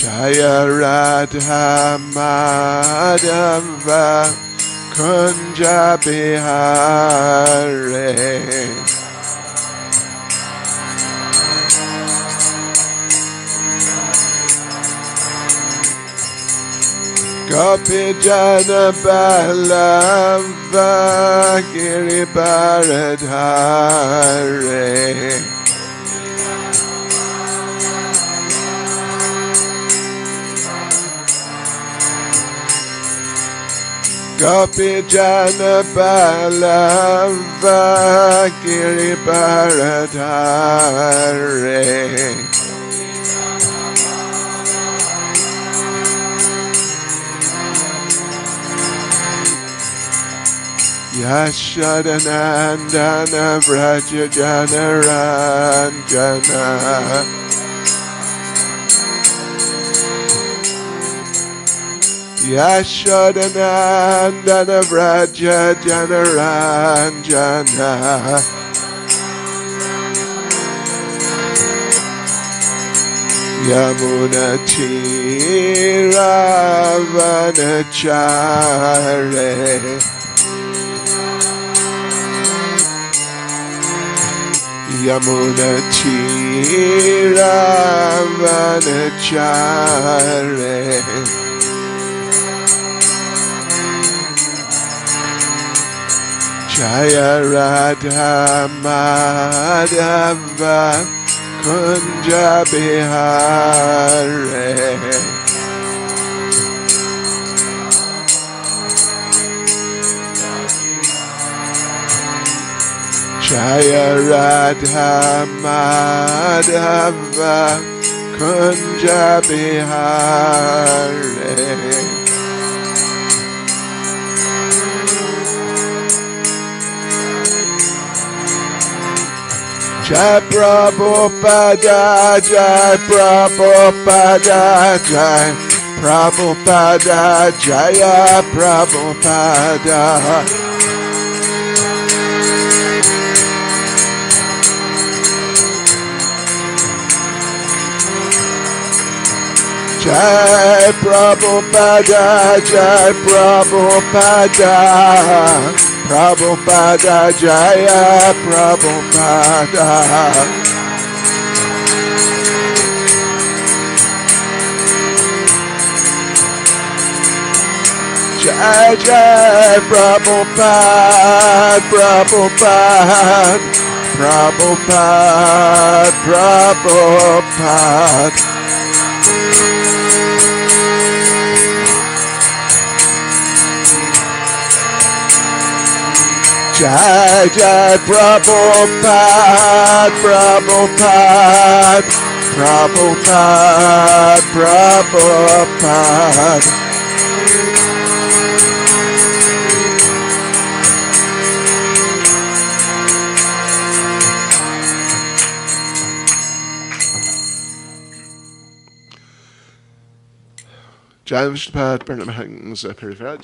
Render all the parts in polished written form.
Jaya Radha Madhava Kunja Bihare Gopi Jana Ballava Giri Bharadhare Gopi Jana Ballava Giri Bharadhare Yashodanandana Vraja Jana Ranjana Yashodanandana Vraja Jana Ranjana Yamuna Chiravanachare Yamuna Chiravanachare Jaya Radha Madhava Kunja Bihare Jaya Radha Madhava Kunja Bihare Jai Prabhupada, Jai Prabhupada, Jai Prabhupada, Jaya Prabhupada. Jai Prabhupada, Jai Prabhupada, Prabhupada, Jaya Prabhupada. Jai Jai Prabhupada, Prabhupada, Prabhupada, Prabhupada. Jai Jai Prabhupada, Prabhupada, Prabhupada, Prabhupada. Jai Vishnupad Paramahansa Parivraj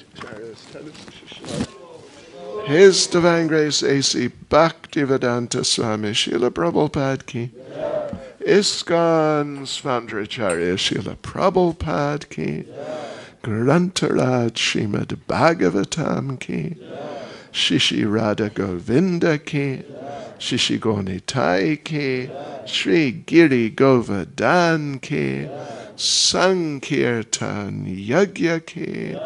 His Divine Grace A.C. Bhaktivedanta Swami Srila Prabhupada Ki ISKCON Svandracharya Srila Prabhupada Ki Grantaraj Srimad Bhagavatam Ki Shishi Radha Govinda Ki Shishi Gonitai Ki Sri Giri Govardhan Ki Sankirtan Yagya Ki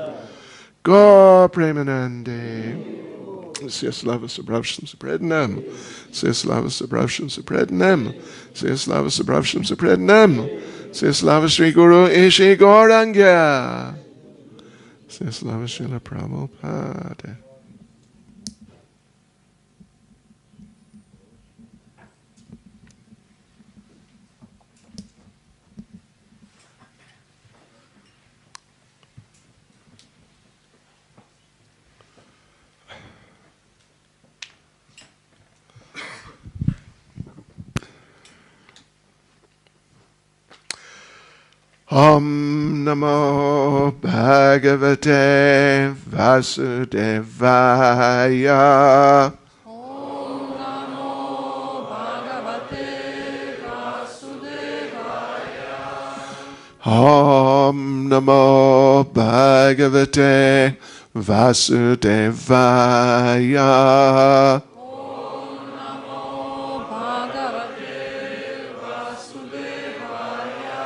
Gaur Premanande Все слава собравшимся пред нам, все слава собравшимся пред нам, все слава собравшимся пред нам, все слава Шри Гуру и Шри Гауранга, все слава Шрила Прабхупада. Om Namo Bhagavate Vasudevaya. Om Namo Bhagavate Vasudevaya. Om Namo Bhagavate Vasudevaya. Om Namo Bhagavate Vasudevaya.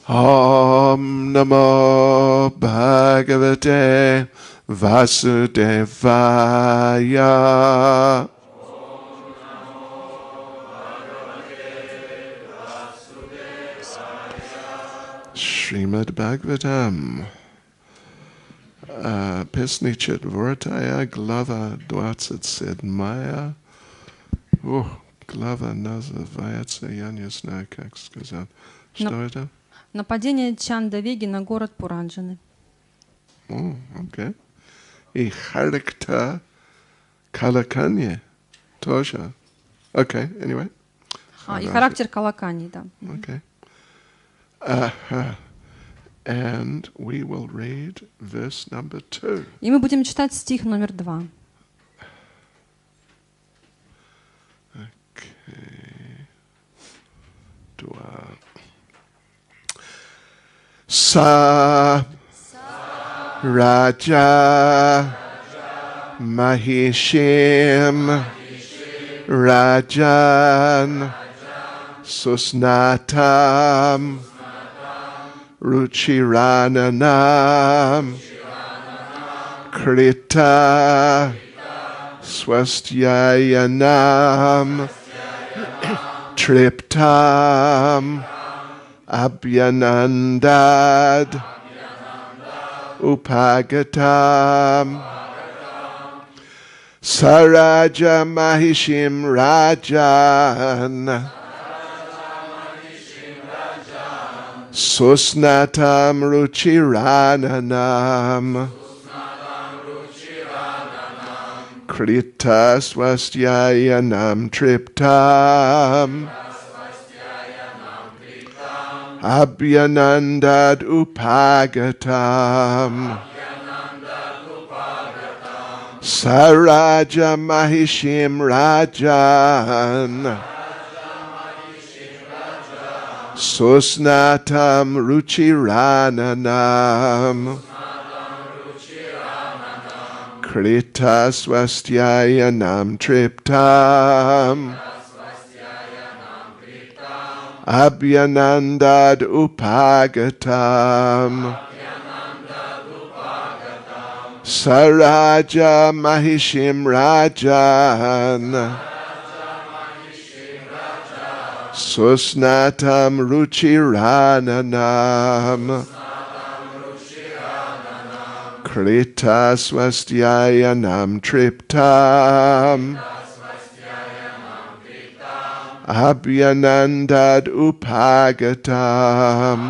Om Namo Bhagavate Vasudevaya. Shrimad Bhagavatam, Песни четвертая, глава 27. Глава называется, я не знаю, как сказать. Что это? Нападение Чандавеги на город Пуранджаны. Окей. И характер Калаканьи тоже. Окей, anyway. И характер Калакани, да. Okay. And we will read verse number 2. И мы будем читать стих номер 2. Okay. Sa Raja Mahishim Rajan Susnatam Ruchirananam Krita Swastyayanam Triptam Abhyanandad Upagatam Saraja Mahishim Rajan Susnatam Ruchirananam Krita Swastyayanam Triptam Abhyanandad Upagatam Saraja Mahishim Rajan Susnatam Ruchirananam Krita Swastyayanam Triptam Abhyanandad Upagatam Saraja Mahishim Rajan Susnatam Ruchirananam Krita Swastyayanam Triptam Abhyanandad Upagatam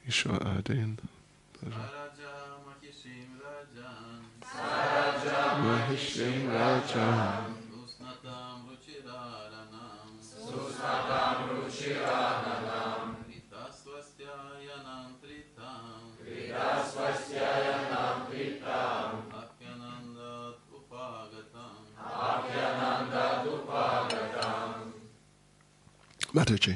Ishwar Adin. Mahishim Rajan Susnatam Ruchirananam Krita Swastyayanam Tritam Abhyanandad Upagatam Mataji.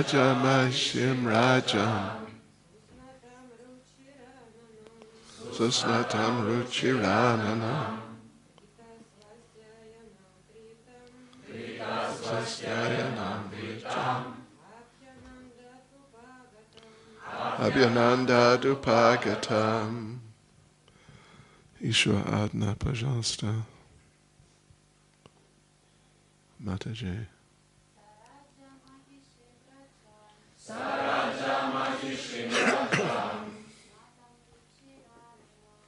Raja Mahishim Rajam Susnatam Ruchirananam Sastyayanam Vitam Abhyananda Dupagatam. Ишва Адна, пожалуйста. Матаджи. Сараджа Махишим Раджам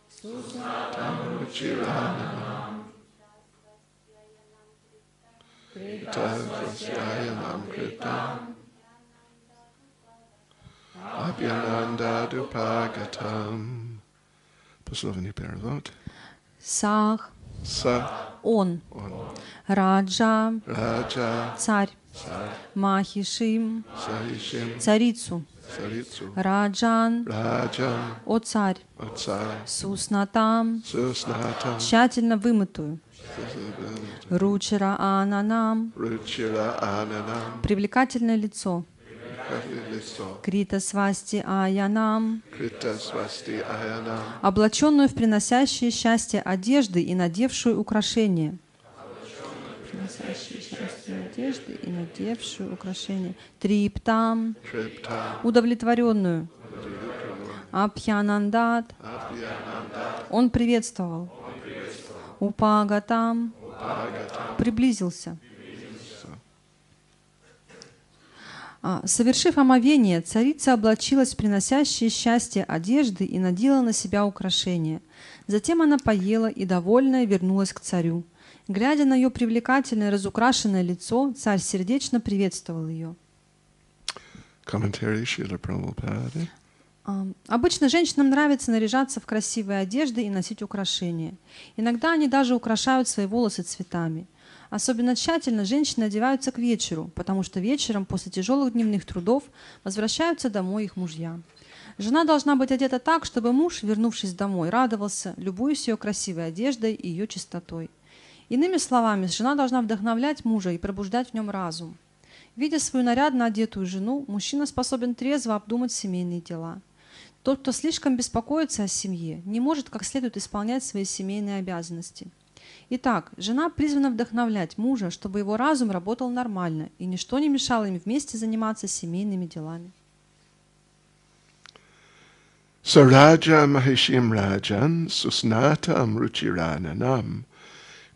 Суснатам Ручирананам Критасвастяянам Критам Абхянанда Дупагатам. Пословный перевод. Сах. Са. Он. Раджа. Раджа. Царь. Махишим. Сахишим. Царицу. Царицу. Раджан. Раджан. О царь. О царь. Суснатам. Суснатам. Тщательно вымытую. Ручера Ананам. Ручера Ананам. Привлекательное лицо. Крита Свасти Аянам, облаченную в приносящие счастье одежды и надевшую украшения. Триптам, удовлетворенную. Абхянандат, он приветствовал. Упагатам, приблизился. Совершив омовение, царица облачилась в приносящие счастье одежды и надела на себя украшения. Затем она поела и, довольная, вернулась к царю. Глядя на ее привлекательное, разукрашенное лицо, царь сердечно приветствовал ее. Обычно женщинам нравится наряжаться в красивые одежды и носить украшения. Иногда они даже украшают свои волосы цветами. Особенно тщательно женщины одеваются к вечеру, потому что вечером после тяжелых дневных трудов возвращаются домой их мужья. Жена должна быть одета так, чтобы муж, вернувшись домой, радовался, любуясь ее красивой одеждой и ее чистотой. Иными словами, жена должна вдохновлять мужа и пробуждать в нем разум. Видя свою нарядно одетую жену, мужчина способен трезво обдумать семейные дела. Тот, кто слишком беспокоится о семье, не может как следует исполнять свои семейные обязанности. Итак, жена призвана вдохновлять мужа, чтобы его разум работал нормально, и ничто не мешало им вместе заниматься семейными делами. Saraja Mahishim Rajan Susnatam Ruchirananam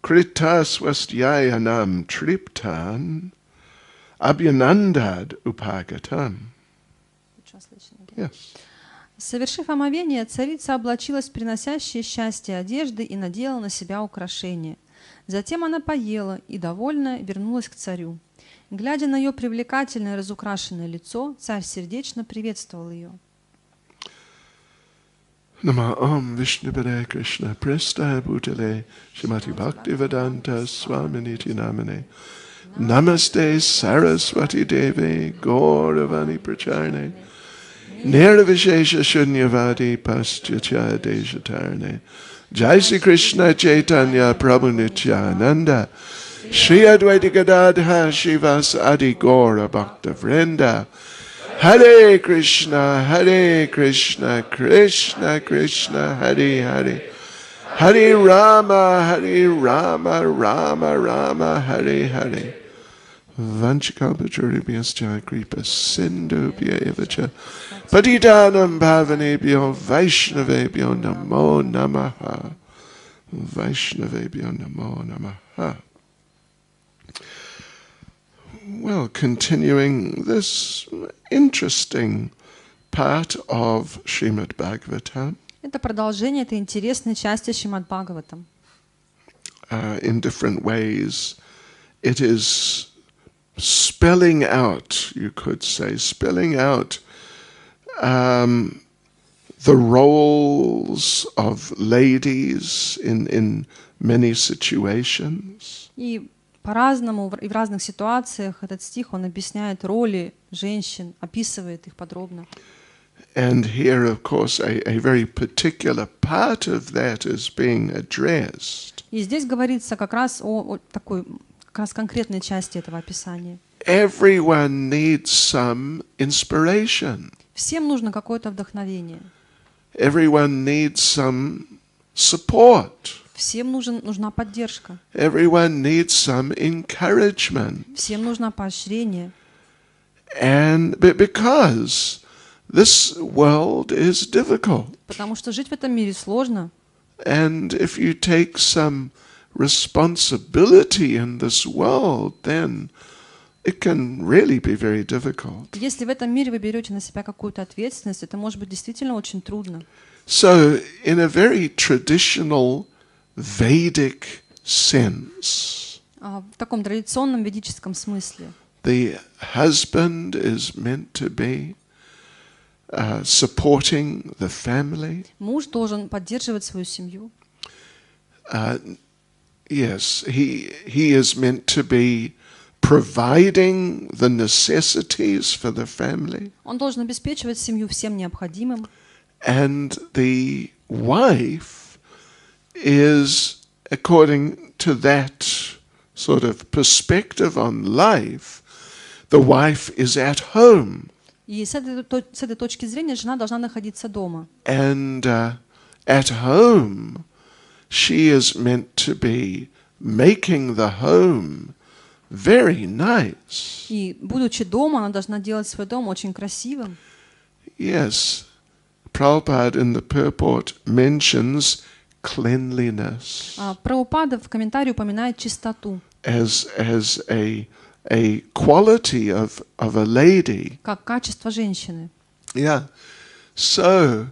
Krita Swastyayanam Triptan Abhyanandad Upagatam. Yes. Совершив омовение, царица облачилась в приносящие счастье одежды и надела на себя украшения. Затем она поела и, довольная, вернулась к царю. Глядя на ее привлекательное разукрашенное лицо, царь сердечно приветствовал ее. Nama Om Vishnupade Krishna Presta Bhutale Shrimad Bhaktivedanta Swami Namane Namaste Saraswati Devi Gauravani Pracharne Nirvishesha Shunyavadi Paschatya Deshatarne Jai Sri Krishna Chaitanya Prabhu Nityananda Shri Advaita Gadadha Shivas Adi Gaura Bhakta Vrinda Hare Krishna Krishna Krishna Hare Hare Hare Rama Rama Rama Hare Hare Vanchakalpacharubhyascha kripa sindhubhya evacha patitanam bhavanebhyo vaishnavebhyo namo namaha. Vaishnavebhyo namo namaha. Well, continuing this interesting part of Shrimad Bhagavatam. Это продолжение этой интересной части Шримад Бхагаватам. In different ways, it is spelling out, you could say, spelling out the roles of ladies in many situations. И по-разному и в разных ситуациях этот стих, он объясняет роли женщин, описывает их подробно. And here, of course, a very particular part of that is being addressed. И здесь говорится как раз о такой, как раз конкретной части этого описания. everyone needs some inspiration. Всем нужно какое-то вдохновение. Everyone needs some support. Всем нужна поддержка. Everyone needs some encouragement. Всем нужно поощрение. And because this world is difficult. Потому что жить в этом мире сложно. And if you take some responsibility in this world, then it can really be very difficult. Если в этом мире вы берете на себя какую-то ответственность, это может быть действительно очень трудно. So, in a very traditional Vedic sense, В таком традиционном ведическом смысле the husband is meant to be supporting the family. муж должен поддерживать свою семью. Yes, he is meant to be providing the necessities for the family. Он должен обеспечивать семью всем необходимым. And the wife is, according to that sort of perspective on life, the wife is at home. И с этой точки зрения жена должна находиться дома. And at home, she is meant to be making the home very nice. И, будучи дома, она должна делать свой дом очень красивым. Yes, Prabhupada in the purport mentions cleanliness Прабхупада в комментарии упоминает чистоту as a quality of a lady. как качество женщины. Yeah. So,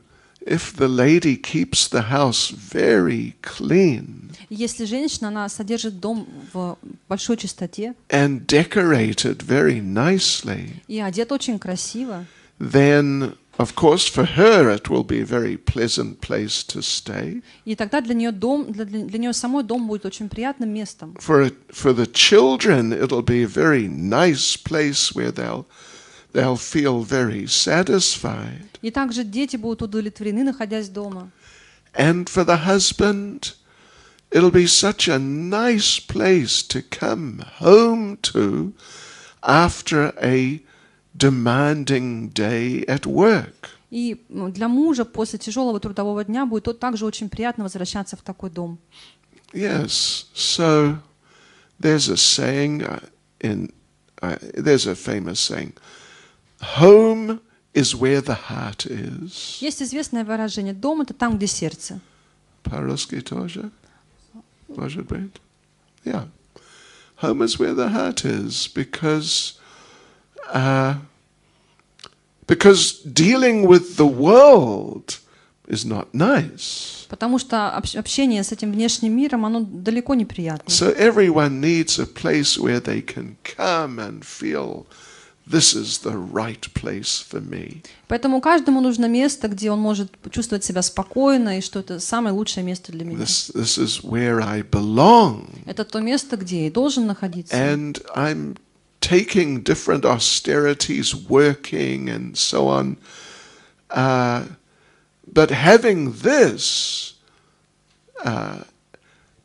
if the lady keeps the house very clean Если женщина, она содержит дом в большой чистоте and decorated very nicely, и одета очень красиво, then, of course, for her it will be a very pleasant place to stay. и тогда для нее дом, для нее самой дом будет очень приятным местом. For the children, it'll be a very nice place where they'll feel very satisfied. И также дети будут удовлетворены, находясь дома. And for the husband, it'll be such a nice place to come home to after a demanding day at work. И для мужа после тяжелого трудового дня будет также очень приятно возвращаться в такой дом. Yes, so there's a saying there's a famous saying, home is where the heart is. Есть известное выражение: дом — это там, где сердце. По-русски тоже? Может быть? Yeah. Home is where the heart is because dealing with the world is not nice. Потому что общение с этим внешним миром, оно далеко не приятно. So everyone needs a place where they can come and feel this is the right place for me. Поэтому каждому нужно место, где он может чувствовать себя спокойно, и что это самое лучшее место для меня. This is where I belong. Это то место, где я и должен находиться. And I'm taking different austerities, working and so on. But having this,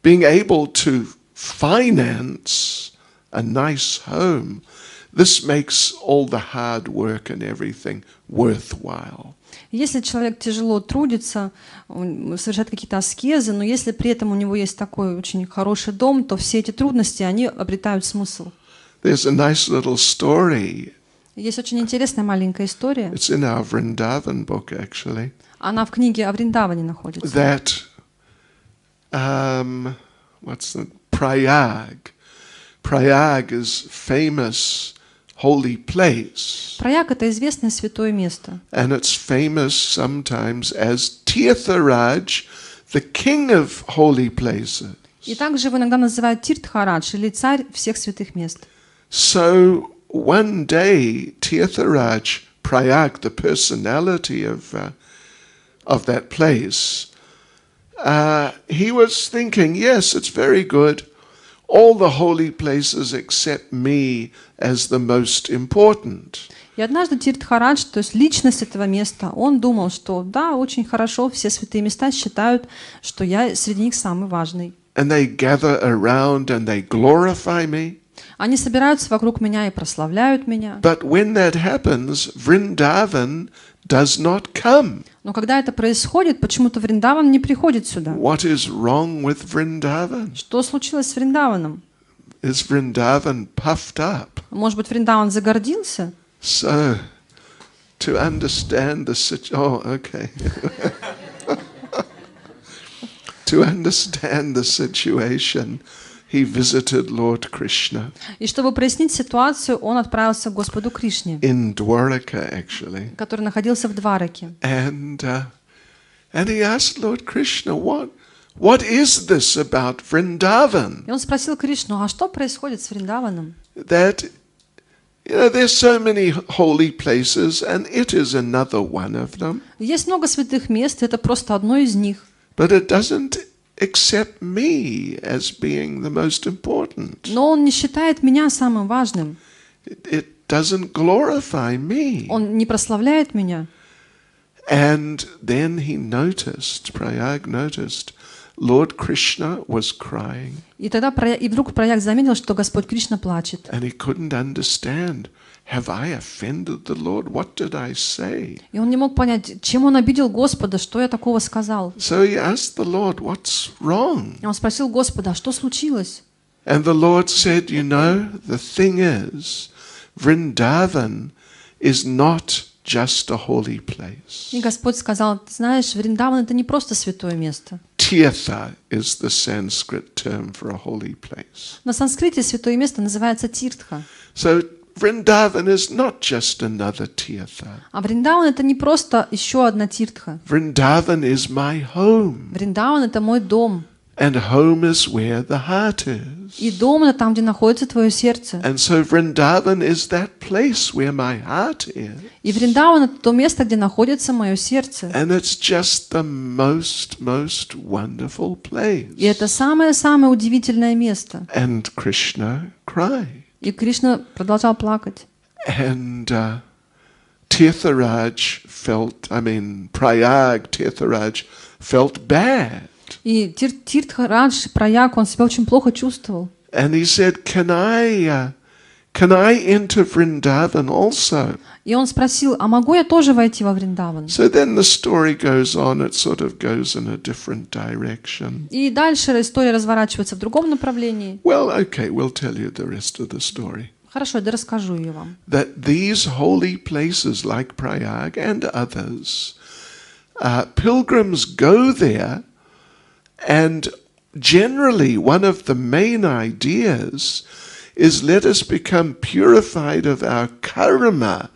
being able to finance a nice home, this makes all the hard work and everything worthwhile. Если человек тяжело трудится, совершает какие-то аскезы, но если при этом у него есть такой очень хороший дом, то все эти трудности, они обретают смысл. There's a nice little story. Есть очень интересная маленькая история. It's in our Vrindavan book, actually. Она в книге о Вриндаване находится. That, what's the Prayag? Prayag is famous holy place. Праяг — это известное святое место. And it's famous sometimes as Tirtharaj, the king of holy places. И также его иногда называют Тиртхарадж, или царь всех святых мест. So one day, Tirtharaj, Prayag, the personality of that place, he was thinking, yes, it's very good. All the holy places except me as the most important. И однажды Тиртхарадж, то есть личность этого места, он думал, что да, очень хорошо, все святые места считают, что я среди них самый важный. And they gather around and they glorify me. Они собираются вокруг меня и прославляют меня. But when that happens, Vrindavan does not come. Но когда это происходит, почему-то Вриндаван не приходит сюда. What is wrong with Vrindavan? Что случилось с Вриндаваном? Is Vrindavan puffed up? Может быть, Вриндаван загордился? So, to understand the situation, okay. To understand the situation, he visited Lord Krishna. И чтобы прояснить ситуацию, он отправился к Господу Кришне, In Dwaraka, actually. который находился в Двараке. And he asked Lord Krishna, what is this about Vrindavan? И он спросил Кришну, а что происходит с Вриндаваном? That, there's so many holy places, and it is another one of them. Есть много святых мест, это просто одно из них. But it doesn't accept me as being the most important. Но он не считает меня самым важным. It doesn't glorify me. Он не прославляет меня. And then he noticed, Prayag noticed, Lord Krishna was crying. И вдруг Праяг заметил, что Господь Кришна плачет. And he couldn't understand. Have I offended the Lord? What did I say? И он не мог понять, чем он обидел Господа, что я такого сказал. So he asked the Lord, what's wrong? И он спросил Господа, а что случилось? And the Lord said, the thing is, Vrindavan is not just a holy place. И Господь сказал, ты знаешь, Вриндаван — это не просто святое место. Tirtha is the Sanskrit term for a holy place. На санскрите святое место называется Тиртха. So Vrindavan is not just another Tirtha. А Вриндаван — это не просто еще одна Тиртха. Vrindavan is my home. Вриндаван — это мой дом. And home is where the heart is. И дом — это там, где находится твое сердце. And so Vrindavan is that place where my heart is. И Вриндаван — это то место, где находится мое сердце. And it's just the most wonderful place. И это самое-самое удивительное место. And Krishna cried. И Кришна продолжал плакать. And Tirtharaj Prayag Tirtharaj felt bad. И Тиртхарадж, Праяг, он себя очень плохо чувствовал. And he said, can I enter Vrindavan also? И он спросил, а могу я тоже войти во Вриндаван? So then the story goes on, it sort of goes in a different direction. И дальше история разворачивается в другом направлении. Well, okay, we'll tell you the rest of the story. Хорошо, я расскажу ее вам. That these holy places like Prayag and others, pilgrims go there, and generally one of the main ideas is let us become purified of our karma,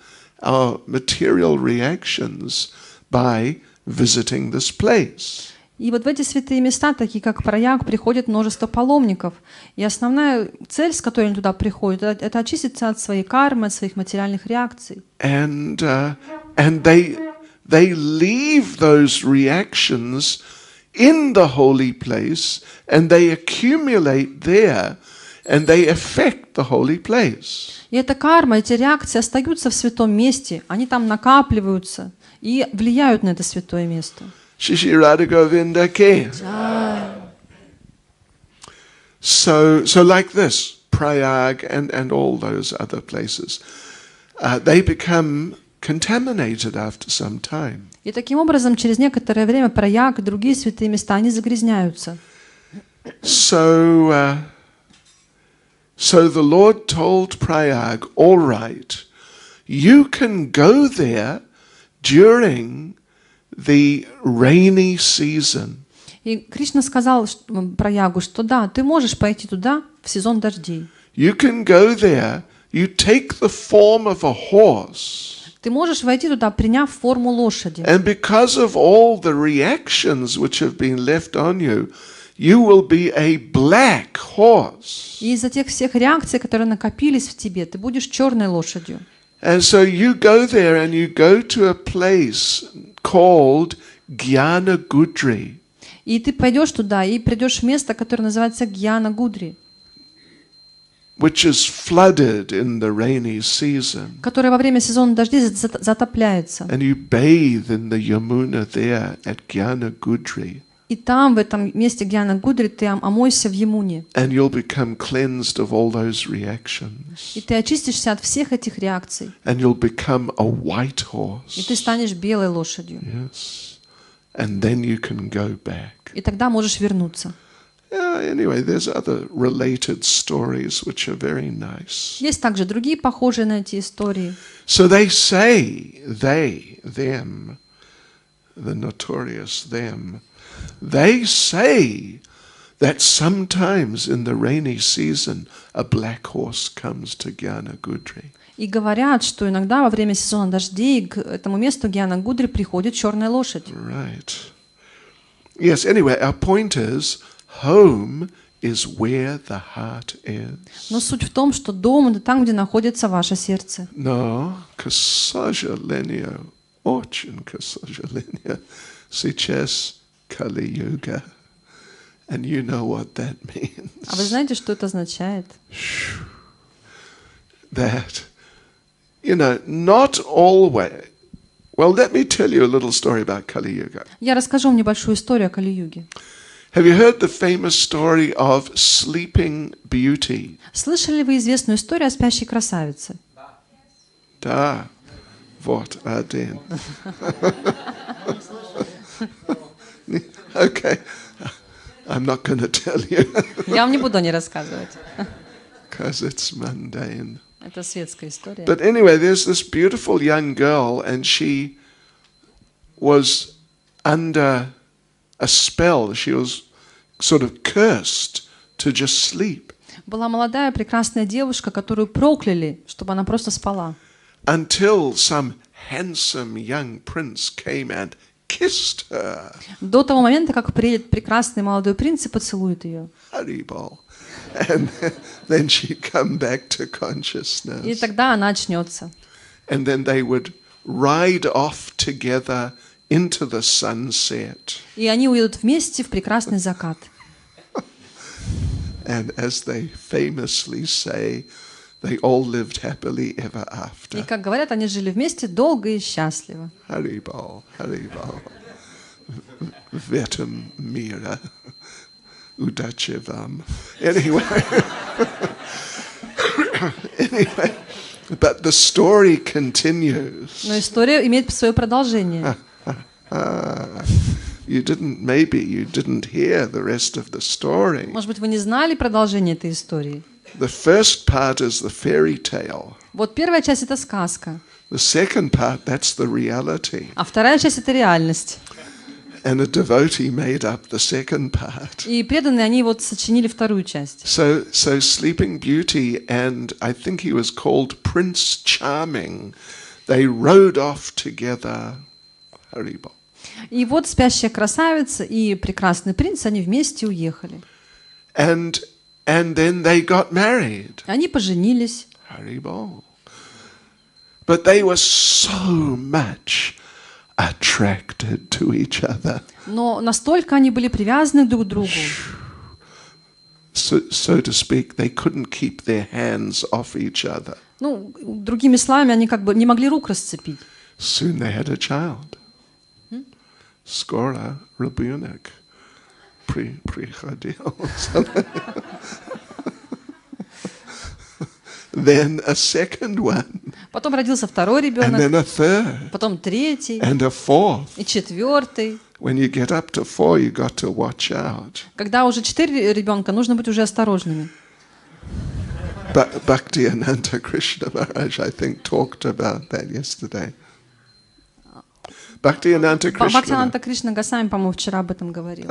our material reactions, by visiting this place. И вот в эти святые места, такие как Праяг, приходит множество паломников. И основная цель, с которой они туда приходят, это очиститься от своей кармы, от своих материальных реакций. And they leave those reactions in the holy place, and they accumulate there, and they affect the holy place. И эта карма, эти реакции остаются в святом месте, они там накапливаются и влияют на это святое место. Shishi Radha Govinda Ki. So like this, Prayag and all those other places, they become contaminated after some time. И таким образом, через некоторое время Праяг и другие святые места, они загрязняются. So the Lord told Prayag, all right, you can go there during the rainy season. И Кришна сказал Праягу, что да, ты можешь пойти туда в сезон дождей. You can go there, you take the form of a horse. Ты можешь войти туда, приняв форму лошади. And because of all the reactions which have been left on you, you will be a black horse. И из-за тех всех реакций, которые накопились в тебе, ты будешь черной лошадью. And so you go there and you go to a place called Gyana Gudri. И ты пойдешь туда и придешь в место, которое называется Гьяна Гудри, which is flooded in the rainy season. которое во время сезона дождей затопляется. And you bathe in the Yamuna there at Gyana Gudri. И там, в этом месте Гьяна-Гудри, ты омойся в Ямуне. And you'll become cleansed of all those reactions. И ты очистишься от всех этих реакций. And you'll become a white И ты horse. станешь белой лошадью. Yes. And then you can go back. И тогда можешь вернуться. Anyway, there's other related stories which are very nice. Есть также другие похожие на эти истории. So they say, them, the notorious them, they say that sometimes in the rainy season a black horse comes to Gyana-Gudri. И говорят, что иногда во время сезона дождей к этому месту Гьяна-Гудри приходит черная лошадь. Right. Yes, anyway, our point is, home is where the heart is. Но суть в том, что дом — это там, где находится ваше сердце. No, к сожалению, очень к сожалению, сейчас Kali-yuga. And you know what that means. А вы знаете, что это означает? That, not always. Well, let me tell you a little story about Kali-yuga. Я расскажу вам небольшую историю о Кали-юге. Have you heard the famous story of Sleeping Beauty? Слышали ли вы известную историю о спящей красавице? Da, вот один. Okay, I'm not going to tell you. Я вам не буду о ней рассказывать. Because it's mundane. Это светская история. But anyway, there's this beautiful young girl, and she was under a spell. She was sort of cursed to just sleep. Была молодая прекрасная девушка, которую прокляли, чтобы она просто спала. Until some handsome young prince came and kissed her. До того момента, как приедет прекрасный молодой принц и поцелует ее. Haribol. And then she'd come back to И consciousness. тогда она очнется. And then they would ride off together into the sunset. И они уедут вместе в прекрасный закат. And as they famously say, they all lived happily ever И, after. как говорят, они жили вместе долго и счастливо. Haribol, Haribol. Vetum mira. Udachevam. Anyway. Anyway. But the story continues. Но история имеет свое продолжение. Maybe you didn't hear the rest of the story. Может быть, вы не знали продолжение этой истории? The first part is the fairy tale. Вот первая часть — это сказка, The second part, that's the reality. а вторая часть — это реальность. And a devotee made up the second part. И преданные, они вот сочинили вторую часть. So Sleeping Beauty and I think he was called Prince Charming, they rode off together. Haribol. И вот спящая красавица и прекрасный принц, они вместе уехали. And then they got married. Они поженились. Haribol. But they were so much attracted to each other. Но настолько они были привязаны друг к другу. So to speak, they couldn't keep their hands off each other. Ну, другими словами, они как бы не могли рук расцепить. Soon they had a child. Skora Rabunik. Prichodil. Then a second one. Потом родился второй And ребенок, then a third. потом третий And a fourth. и четвертый. When you get up to 4, you got to watch out. Когда уже 4 ребенка, нужно быть уже осторожными. Bhaktiananta Krishna Maharaj, I think, talked about that yesterday. Bhaktiananta Krishna. Бхактивинода Кришна Госвами, по-моему, вчера об этом говорил.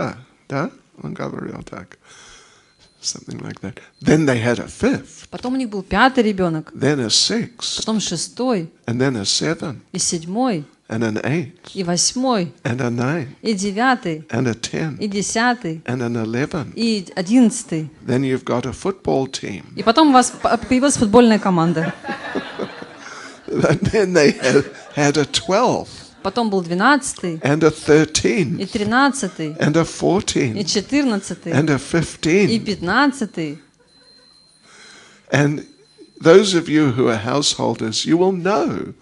Да? Он говорил так. Something like that. Then they had a fifth. Потом у них был 5-й ребенок, Then a sixth. потом 6-й, And then a seventh. и 7-й, And an eighth. и 8-й, And a ninth. и 9-й, And a tenth. и 10-й, And an 11th. и 11-й. Then you've got a football team. И потом у вас появилась футбольная команда. And then they had a 12th. Потом был 12-й, And a 13th. и 13-й, And a и 14th. 14-й, And a и 15th. 15-й. And those of you who are householders, you will know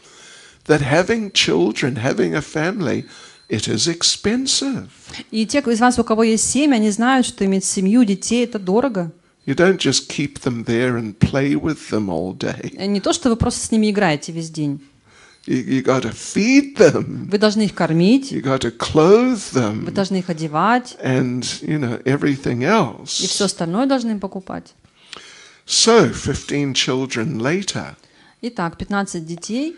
that having children, having a family, it is expensive. И те из вас, у кого есть семьи, они знают, что иметь семью, детей — это дорого. You don't just keep them there and play with them all day. Не то, что вы просто с ними играете весь день. You got to feed them. Вы должны их кормить, You got to clothe вы them, должны их одевать, and everything и else. все остальное должны им покупать. So 15 children later, Итак, 15 детей.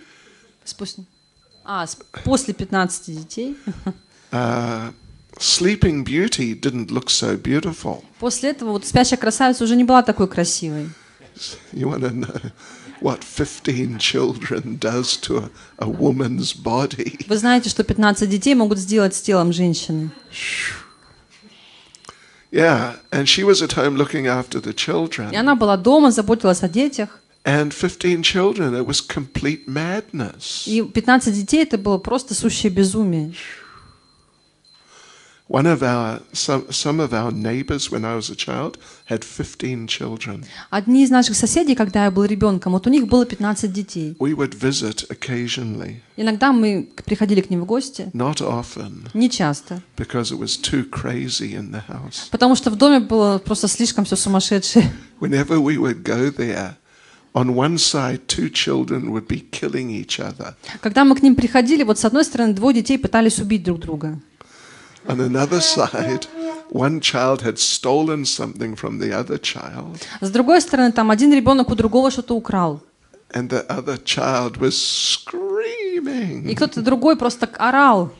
После 15 детей. Sleeping Beauty didn't look so beautiful. После этого вот спящая красавица уже не была такой красивой. You want to know what 15 children does to a woman's body? Вы знаете, что 15 детей могут сделать с телом женщины. Yeah, and she was at home looking after the И children. она была дома, заботилась о детях. And 15 children, it was complete madness. И 15 детей — это было просто сущее безумие. Some of our neighbors, when I was a child, had 15 children. Одни из наших соседей, когда я был ребенком, вот у них было 15 детей. We would visit occasionally, Иногда мы приходили к ним в гости, not often, не часто, because it was too crazy in the house. потому что в доме было просто слишком все сумасшедшее. Whenever we would go there, on one side, 2 children would be killing each other. Когда мы к ним приходили, вот с одной стороны 2 детей пытались убить друг друга. On another side, one child had stolen something from the other child, С другой стороны, там один ребенок у другого что-то украл. and the other child was И screaming. кто-то другой просто орал.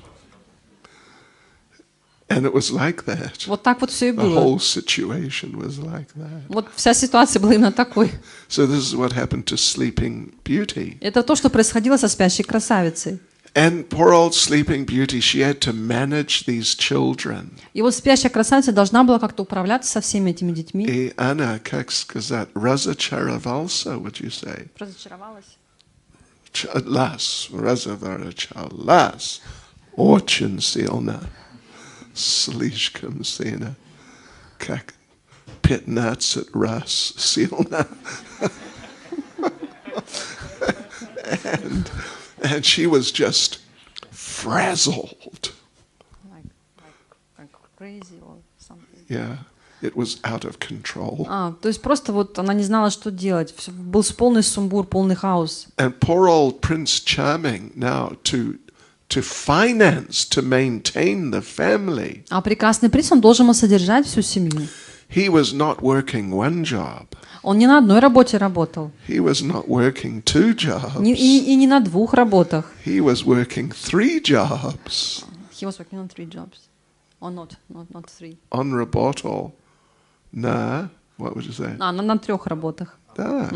And it was like that. Вот так вот все и The было. whole situation was like that. Вот вся ситуация была именно такой. So this is what happened to Sleeping Beauty. Это то, что происходило со спящей красавицей. And poor old Sleeping Beauty, she had to manage these children. И вот спящая красавица должна была как-то управляться со всеми этими детьми. И она, как сказать, разочаровался, would you say? Разочаровалась. Разочаровалась. Очень сильно. Слишком сильно. Как 15 раз сильно. And she was just frazzled. Like crazy or something. Yeah, it was out of control. То есть просто вот она не знала, что делать. Был полный сумбур, полный хаос. And poor old Prince Charming now to finance, to maintain the family. А прекрасный принц, он должен был содержать всю семью. He was not working one job. Он не на одной работе работал. He was not working 2 jobs. И не на 2 работах. He was working 3 jobs. He was working on 3 jobs. Or not 3. On работал на, what would you say? На 3 работах. Да.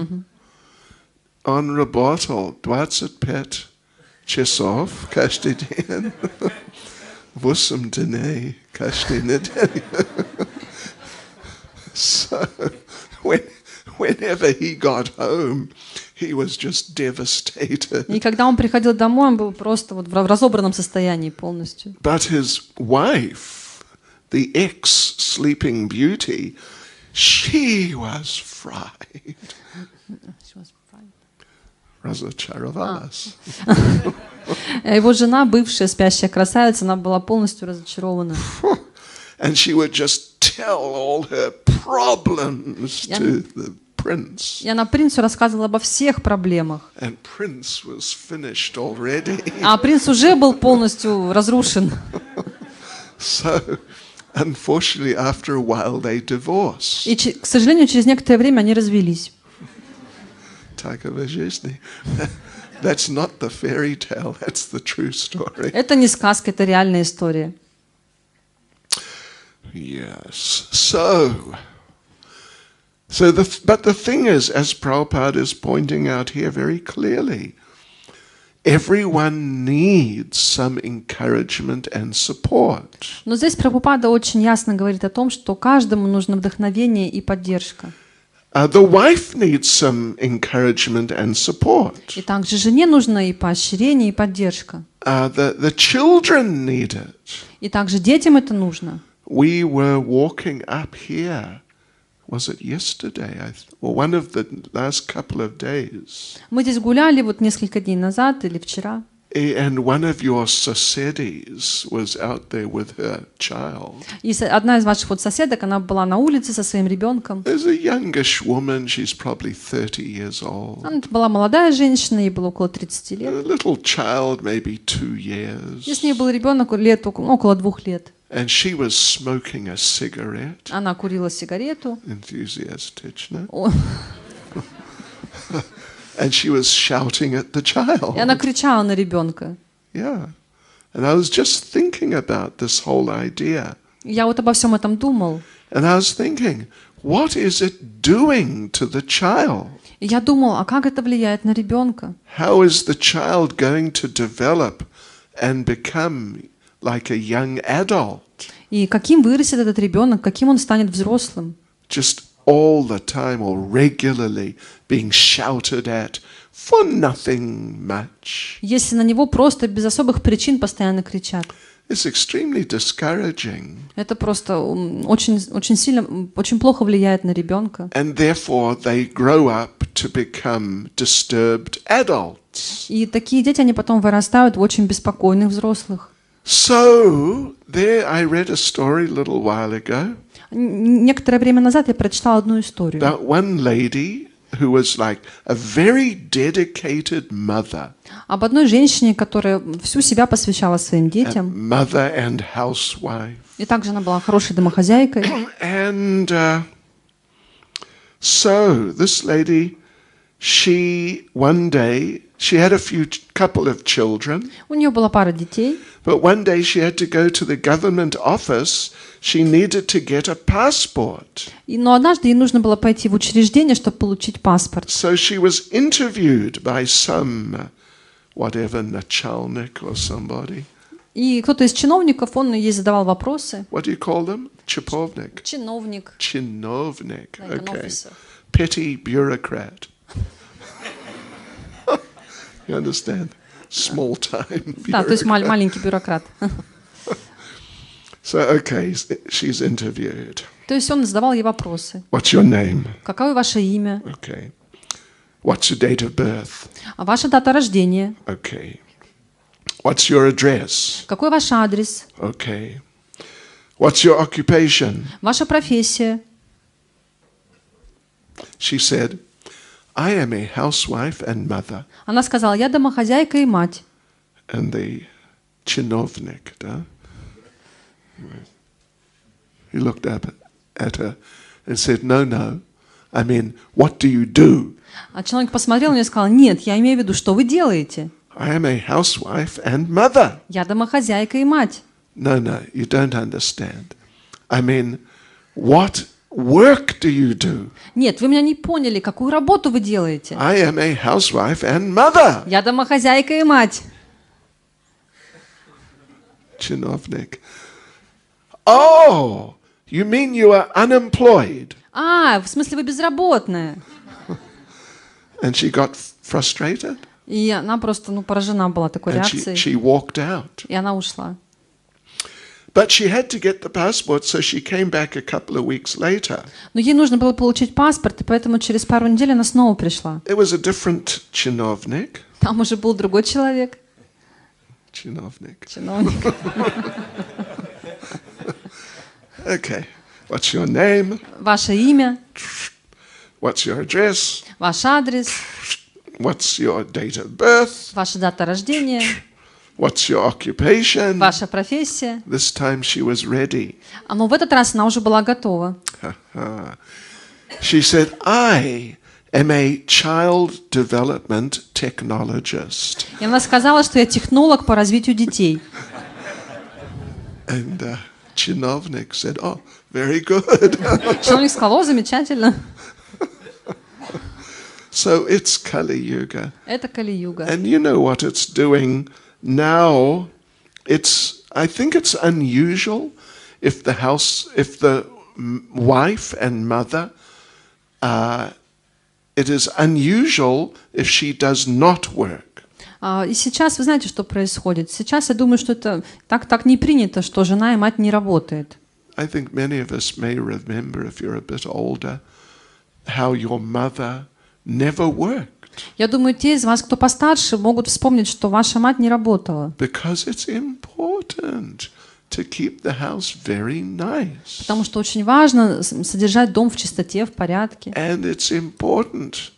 Он работал 25 часов каждый день. 8 дней каждый неделю. So whenever he got home, he was just devastated. И когда он приходил домой, он был просто вот в разобранном состоянии полностью. But his wife, the ex-Sleeping Beauty, she was fried. Разочаровалась. Его жена, бывшая спящая красавица, она была полностью разочарована. And she would just tell all her problems to the prince. И она принцу рассказывала обо всех проблемах. And Prince was finished already. А принц уже был полностью разрушен. So, unfortunately, after a while, they divorced. И, к сожалению, через некоторое время они развелись. Такова жизнь. That's not the fairy tale, that's the true story. Это не сказка, это реальная история. Yes. But the thing is, as Prabhupada is pointing out here very clearly, everyone needs some encouragement and support. Но здесь Прабхупада очень ясно говорит о том, что каждому нужно вдохновение и поддержка. The wife needs some encouragement and support. И также жене нужно и поощрение, и поддержка. The children need it. И также детям это нужно. We were walking up here. Was it yesterday? Or one of the last couple of days. Мы здесь гуляли вот несколько дней назад или вчера. And one of your соседей was out there with her child. И одна из ваших вот соседок, она была на улице со своим ребенком. There's a youngish woman, she's probably 30 years old. Она была молодая женщина, ей было около 30 лет. A little child, maybe 2 years. И с ней был ребенок лет около 2 лет. And she was smoking a cigarette. Она курила сигарету. Enthusiastic, And she was shouting at the child. И она кричала на ребенка. Yeah. And I was just thinking about this whole idea. Я вот обо всем этом думал. And I was thinking, what is it doing to the child? И я думал, а как это влияет на ребенка? How is the child going to develop and become like a young adult? И каким вырастет этот ребенок, каким он станет взрослым? Just all the time or regularly being shouted at for nothing much. Если на него просто без особых причин постоянно кричат. It's extremely discouraging. Это просто очень сильно, очень плохо влияет на ребенка. And therefore they grow up to become disturbed adults. И такие дети, они потом вырастают в очень беспокойных взрослых. So, there I read a story a little while ago. Некоторое время назад я прочитала одну историю. About one lady who was like a very dedicated mother. Об одной женщине, которая всю себя посвящала своим детям. Mother and housewife. И также она была хорошей домохозяйкой. And so this lady, one day she had a couple of children. У нее была пара детей. But one day she had to go to the government office. She needed to get a passport. Но однажды ей нужно было пойти в учреждение, чтобы получить паспорт. So she was interviewed by some, whatever, начальник or somebody. И кто-то из чиновников, он ей задавал вопросы. What do you call them? Chipovnik. Чиновник. Chinovnik. Like an Okay. officer. Petty bureaucrat. You understand? Small time. Да, то есть маленький бюрократ. So, okay, she's interviewed. То есть он задавал ей вопросы. What's your name? Какое ваше имя? Okay. What's your date of birth? А ваша дата рождения? Okay. What's your address? Какой ваш адрес? Okay. What's your occupation? Ваша профессия? She said, I am a housewife and mother. Она сказала, я домохозяйка и мать. And the chinovnik, he looked up at her and said, no, I mean, what do you do? А человек посмотрел на нее и сказал, нет, я имею в виду, что вы делаете? I am a housewife and mother. Я домохозяйка и мать. No, you don't understand. I mean, what work do you do? Нет, вы меня не поняли, какую работу вы делаете? I am a housewife and mother. Я домохозяйка и мать. Chinovnik. Oh, you mean you are unemployed? А, в смысле вы безработная? And she got frustrated. И она просто поражена была такой And реакцией. she walked out. И она ушла. But she had to get the passport, so she came back a couple of weeks later. Но ей нужно было получить паспорт, и поэтому через пару недель она снова пришла. It was a different chinovnik. Там уже был другой человек. Chinovnik. Чиновник. Okay. What's your name? Ваше имя, What's your address? ваш адрес, What's your date of birth? ваша дата рождения, What's your occupation? ваша профессия. This time she was ready. Но в этот раз она уже была готова. She said, I am a child development technologist. И она сказала, что я технолог по развитию детей. And chinovnik said, oh, very good. Чиновник сказал, о, замечательно. So it's Kali Yuga. Это Кали-юга. And you know what it's doing now? I think it's unusual if the wife and mother, it is unusual if she does not work. И сейчас, вы знаете, что происходит? Сейчас я думаю, что это так не принято, что жена и мать не работает. I think many of us may remember, if you're a bit older, how your mother never worked. Я думаю, те из вас, кто постарше, могут вспомнить, что ваша мать не работала. Because it's important to keep the house very nice. Потому что очень важно содержать дом в чистоте, в порядке. And it's important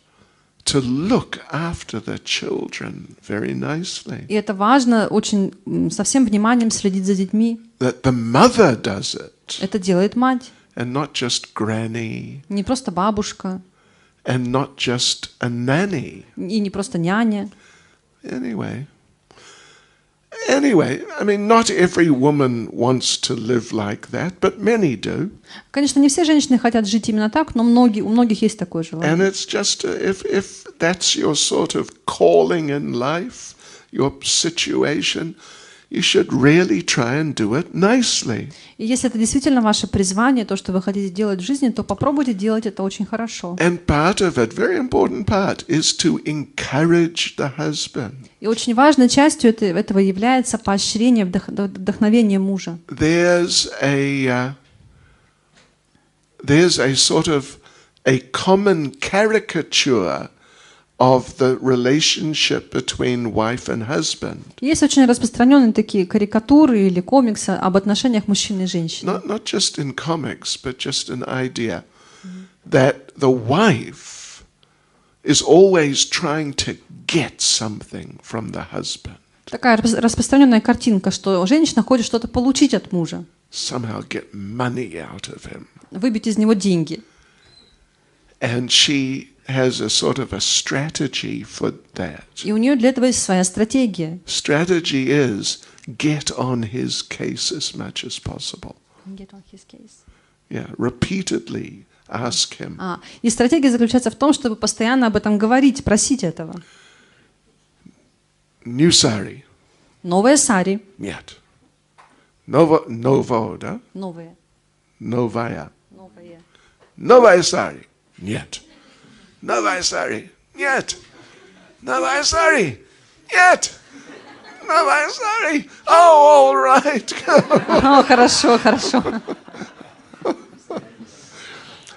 to look after the children very nicely. И это важно очень со всем вниманием следить за детьми. That the mother does it. Это делает мать. And not just granny. Не просто бабушка. And not just a nanny. И не просто няня. Anyway, I mean, not every woman wants to live like that, but many do. Конечно, не все женщины хотят жить именно так, но у многих есть такое желание. And it's just if that's your sort of calling in life, your situation, you should really try and do it nicely. И если это действительно ваше призвание, то, что вы хотите делать в жизни, то попробуйте делать это очень хорошо. And part of it, very important part, is to encourage the husband. И очень важной частью этого является поощрение, вдохновение мужа. There's a sort of a common caricature of the relationship between wife and husband. Есть очень распространенные такие карикатуры или комиксы об отношениях мужчины и женщины. Not just in comics, but just an idea that the wife is always trying to get something from the husband. Такая распространенная картинка, что женщина хочет что-то получить от мужа. Somehow get money out of him. Выбить из него деньги. And she has a sort of a strategy for that. И у нее для этого есть своя стратегия. Strategy is get on his case as much as possible. Get on his case. Yeah, repeatedly ask him. И стратегия заключается в том, чтобы постоянно об этом говорить, просить этого. New sari. Новая сари. Нет. Novo, да? Новые. Novaya. Новые. Новая сари. Нет. Новая сари. Нет. Новая сари. Нет. Новая сари. Oh, all right. О, хорошо, хорошо.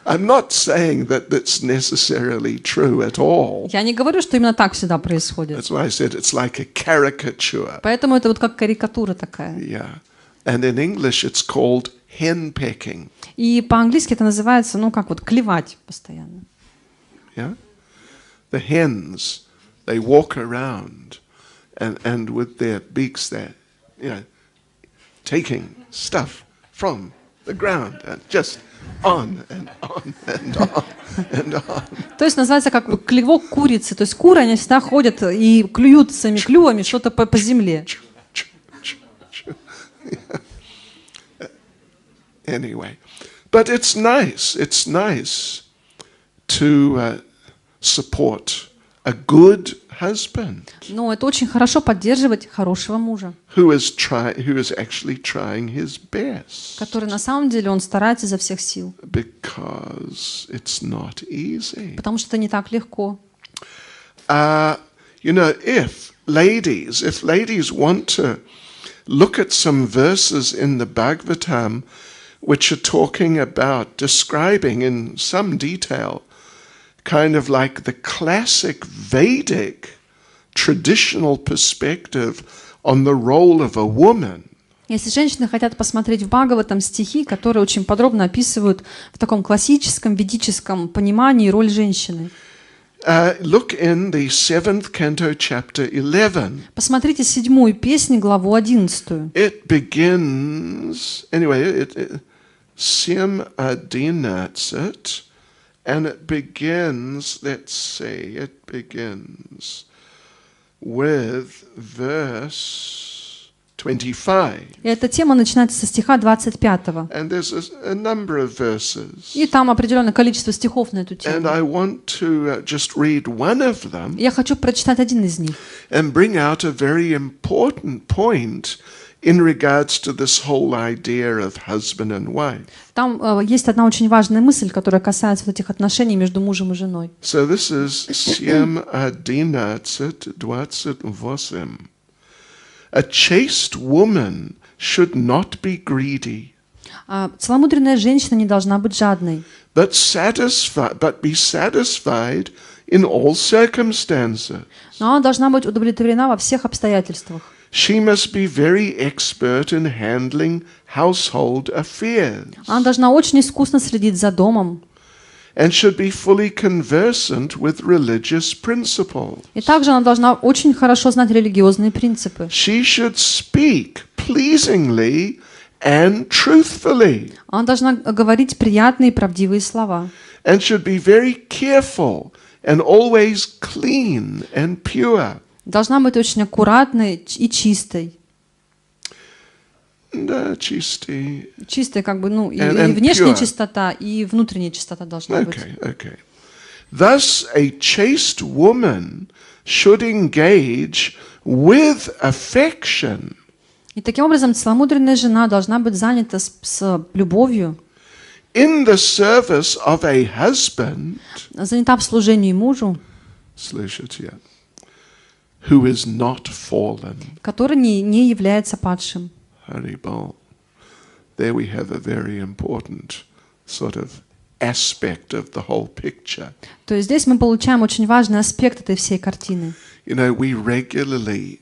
I'm not saying that that's necessarily true at all. Я не говорю, что именно так всегда происходит. That's why I said it's like a caricature. Поэтому это вот как карикатура такая. Yeah. And in English it's called henpecking. И по-английски это называется, ну как вот, клевать постоянно. Yeah? The hens, they walk around and with their beaks they're, taking stuff from the ground and just on and on and on and on. То есть называется как клевок курицы. То есть куры, они всегда ходят и клюют своими клювами что-то по земле. Anyway, but it's nice to support a good husband. Но это очень хорошо поддерживать хорошего мужа, Who is actually trying his best. который на самом деле он старается изо всех сил, Because it's not easy. потому что это не так легко. If ladies want to look at some verses in the Bhagavatam which are talking about, describing in some detail, kind of like the classic Vedic traditional perspective on the role of a woman. Если женщины хотят посмотреть в Бхагаватам стихи, которые очень подробно описывают в таком классическом ведическом понимании роль женщины. Look in the 7th canto, chapter 11. Посмотрите 7-ю песню, главу 11. It begins, Sim Adinatsat, and it begins, with verse 25. И эта тема начинается со стиха 25. And there's a number of verses. И там определенное количество стихов на эту And тему. I want to just read one of them Я хочу прочитать один из них. and bring out a very important point in regards to this whole idea of husband and wife. Там есть одна очень важная мысль, которая касается вот этих отношений между мужем и женой. So this is Syam Adinatsat Dwatsat Vosim. A chaste woman should not be greedy. Целомудренная женщина не должна быть жадной, but be satisfied in all circumstances. но она должна быть удовлетворена во всех обстоятельствах. She must be very expert in handling household affairs. Она должна очень искусно следить за домом. And should be fully conversant with religious principles. И также она должна очень хорошо знать религиозные принципы. She should speak pleasingly and truthfully. Она должна говорить приятные и правдивые слова. And should be very careful and always clean and pure. Должна быть очень аккуратной и чистой. Да, чистый. Чистая, как бы, ну, и And внешняя pure. чистота, и внутренняя чистота должна быть. Okay. Thus, a chaste woman should engage with affection И таким образом целомудренная жена должна быть занята с любовью, in the service of a husband, занята в служении мужу, слышите, who is not fallen. который не является падшим. Haribol. There we have a very important sort of aspect of the whole picture. То есть здесь мы получаем очень важный аспект этой всей картины. You know, we regularly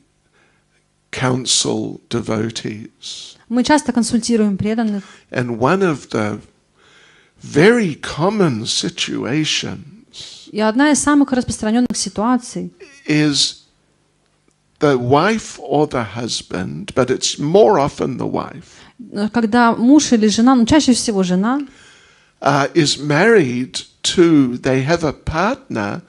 counsel devotees. Мы часто консультируем преданных, And one of the very common situations и одна из самых распространенных ситуаций is the wife or the husband, but it's more often the wife, когда муж или жена, ну чаще всего жена, is married to, they have a partner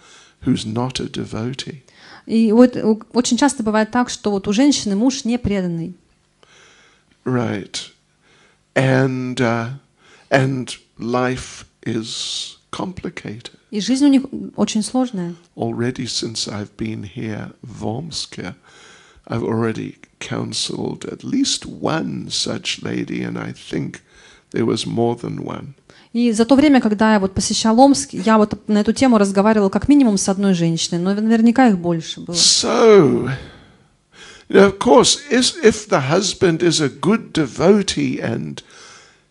who's not a devotee. и вот очень часто бывает так, что вот у женщины муж не преданный. Right. And life is complicated. И жизнь у них очень сложная. Already since I've been here, в Омске, I've already counseled at least one such lady, and I think there was more than one. И за то время, когда я вот посещал Омск, я вот на эту тему разговаривала как минимум с одной женщиной, но наверняка их больше было. So, you know, of course, if the husband is a good devotee and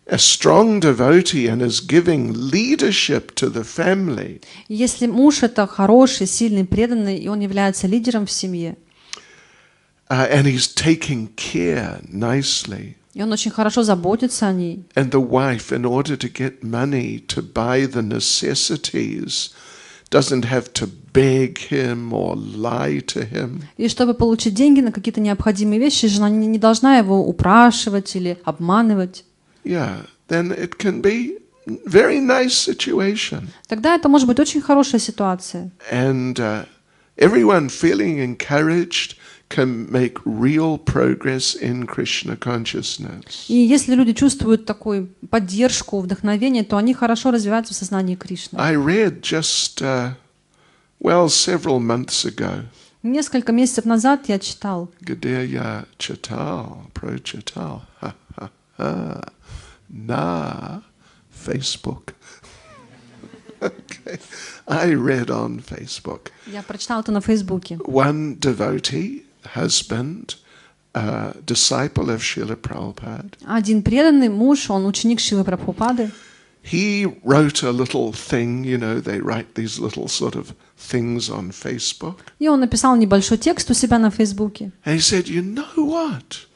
a strong devotee and is giving leadership to the family, И если муж это хороший, сильный, преданный, и он является лидером в семье, and he's taking care nicely, и он очень хорошо заботится о ней, and the wife, in order to get money to buy the necessities, doesn't have to beg him or lie to him. и чтобы получить деньги на какие-то необходимые вещи, жена не должна его упрашивать или обманывать. Yeah, then it can be very nice situation. Тогда это может быть очень хорошая ситуация. And everyone feeling encouraged can make real progress in Krishna consciousness. И если люди чувствуют такую поддержку, вдохновение, то они хорошо развиваются в сознании Кришны. I read just, several months ago, Несколько месяцев назад я читал, Gadeya Chatal, Pro-Chatal, na Facebook. Okay. I read on Facebook. я прочитал это на Фейсбуке. One devotee, husband, disciple of Srila Prabhupada, Один преданный муж, он ученик Шрилы Прабхупады, he wrote a little thing, you know, they write these little sort of things on Facebook. и он написал небольшой текст у себя на Фейсбуке. And he said, you know what?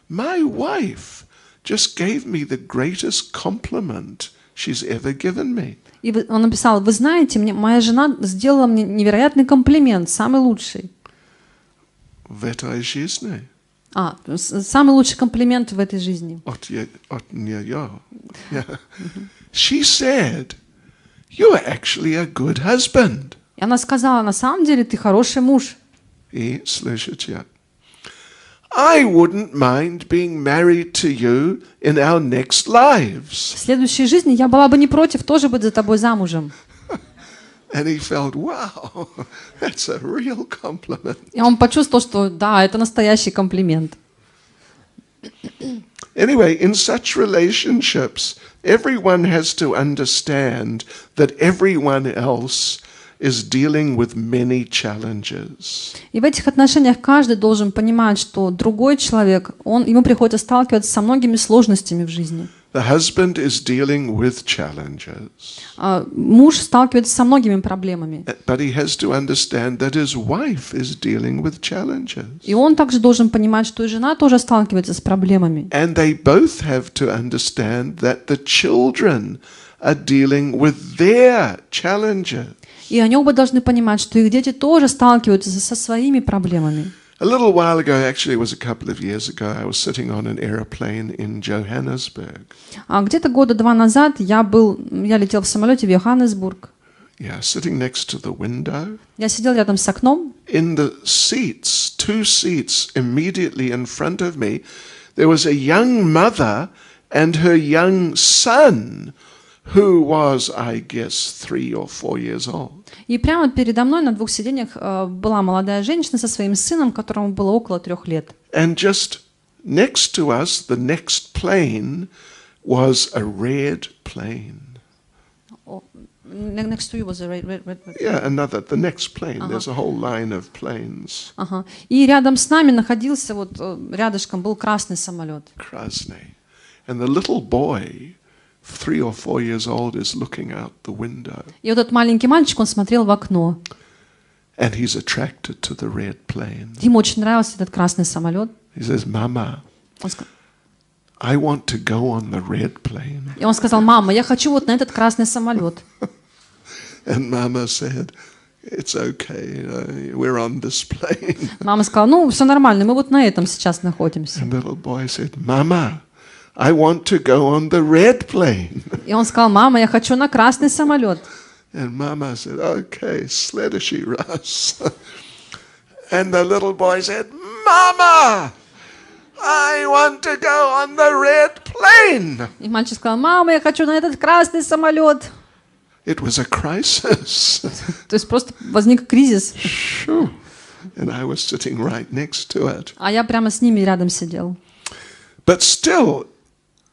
My wife just gave me the greatest compliment she's ever given me. И он написал: вы знаете, моя жена сделала мне невероятный комплимент, самый лучший. В этой жизни. Самый лучший комплимент в этой жизни. От нее. Yeah. She said, you are actually a good husband. И она сказала: на самом деле ты хороший муж. И слышите, I wouldn't mind being married to you in our next lives. В следующей жизни я была бы не против тоже быть за тобой замужем. And he felt, wow, that's a real compliment. И он почувствовал, что да, это настоящий комплимент. Anyway, in such relationships, everyone has to understand that everyone else is dealing with many challenges. И в этих отношениях каждый должен понимать, что другой человек, ему приходится сталкиваться со многими сложностями в жизни. The husband is dealing with challenges. Муж сталкивается со многими проблемами. But he has to understand that his wife is dealing with challenges. И он также должен понимать, что и жена тоже сталкивается с проблемами. And they both have to understand that the children are dealing with their challenges. И они оба должны понимать, что их дети тоже сталкиваются со своими проблемами. A little while ago, actually it was a couple of years ago, I was sitting on an airplane in Johannesburg. Где-то года 2 назад я летел в самолете в Йоханнесбург. Yeah, sitting next to the window. Я сидел рядом с окном. In the seats, 2 seats immediately in front of me, there was a young mother and her young son, who was, I guess, 3 or 4 years old. И прямо передо мной на 2 сиденьях была молодая женщина со своим сыном, которому было около 3 лет. And just next to us, the next plane was a red plane. Next to you was a red. Yeah, the next plane. There's a whole line of planes. И рядом с нами находился, вот рядышком был красный самолет. Krasny. And the little boy, 3 or 4 years old, is looking out the window. И вот этот маленький мальчик, он смотрел в окно. And he's attracted to the red plane. Ему очень нравился этот красный самолет. He says, "Mama, I want to go on the red plane." И он сказал: "Мама, я хочу вот на этот красный самолет." And Mama said, "It's okay. We're on this plane." Мама сказала: "Ну, все нормально, мы вот на этом сейчас находимся." And the little boy said, "Mama, I want to go on the red plane." И он сказал: "Мама, я хочу на красный самолет." And Mama said, "Okay, следующий раз." And the little boy said, "Mama, I want to go on the red plane." И мальчик сказал: "Мама, я хочу на этот красный самолет." It was a crisis. То есть просто возник кризис. And I was sitting right next to it. А я прямо с ними рядом сидел. But still,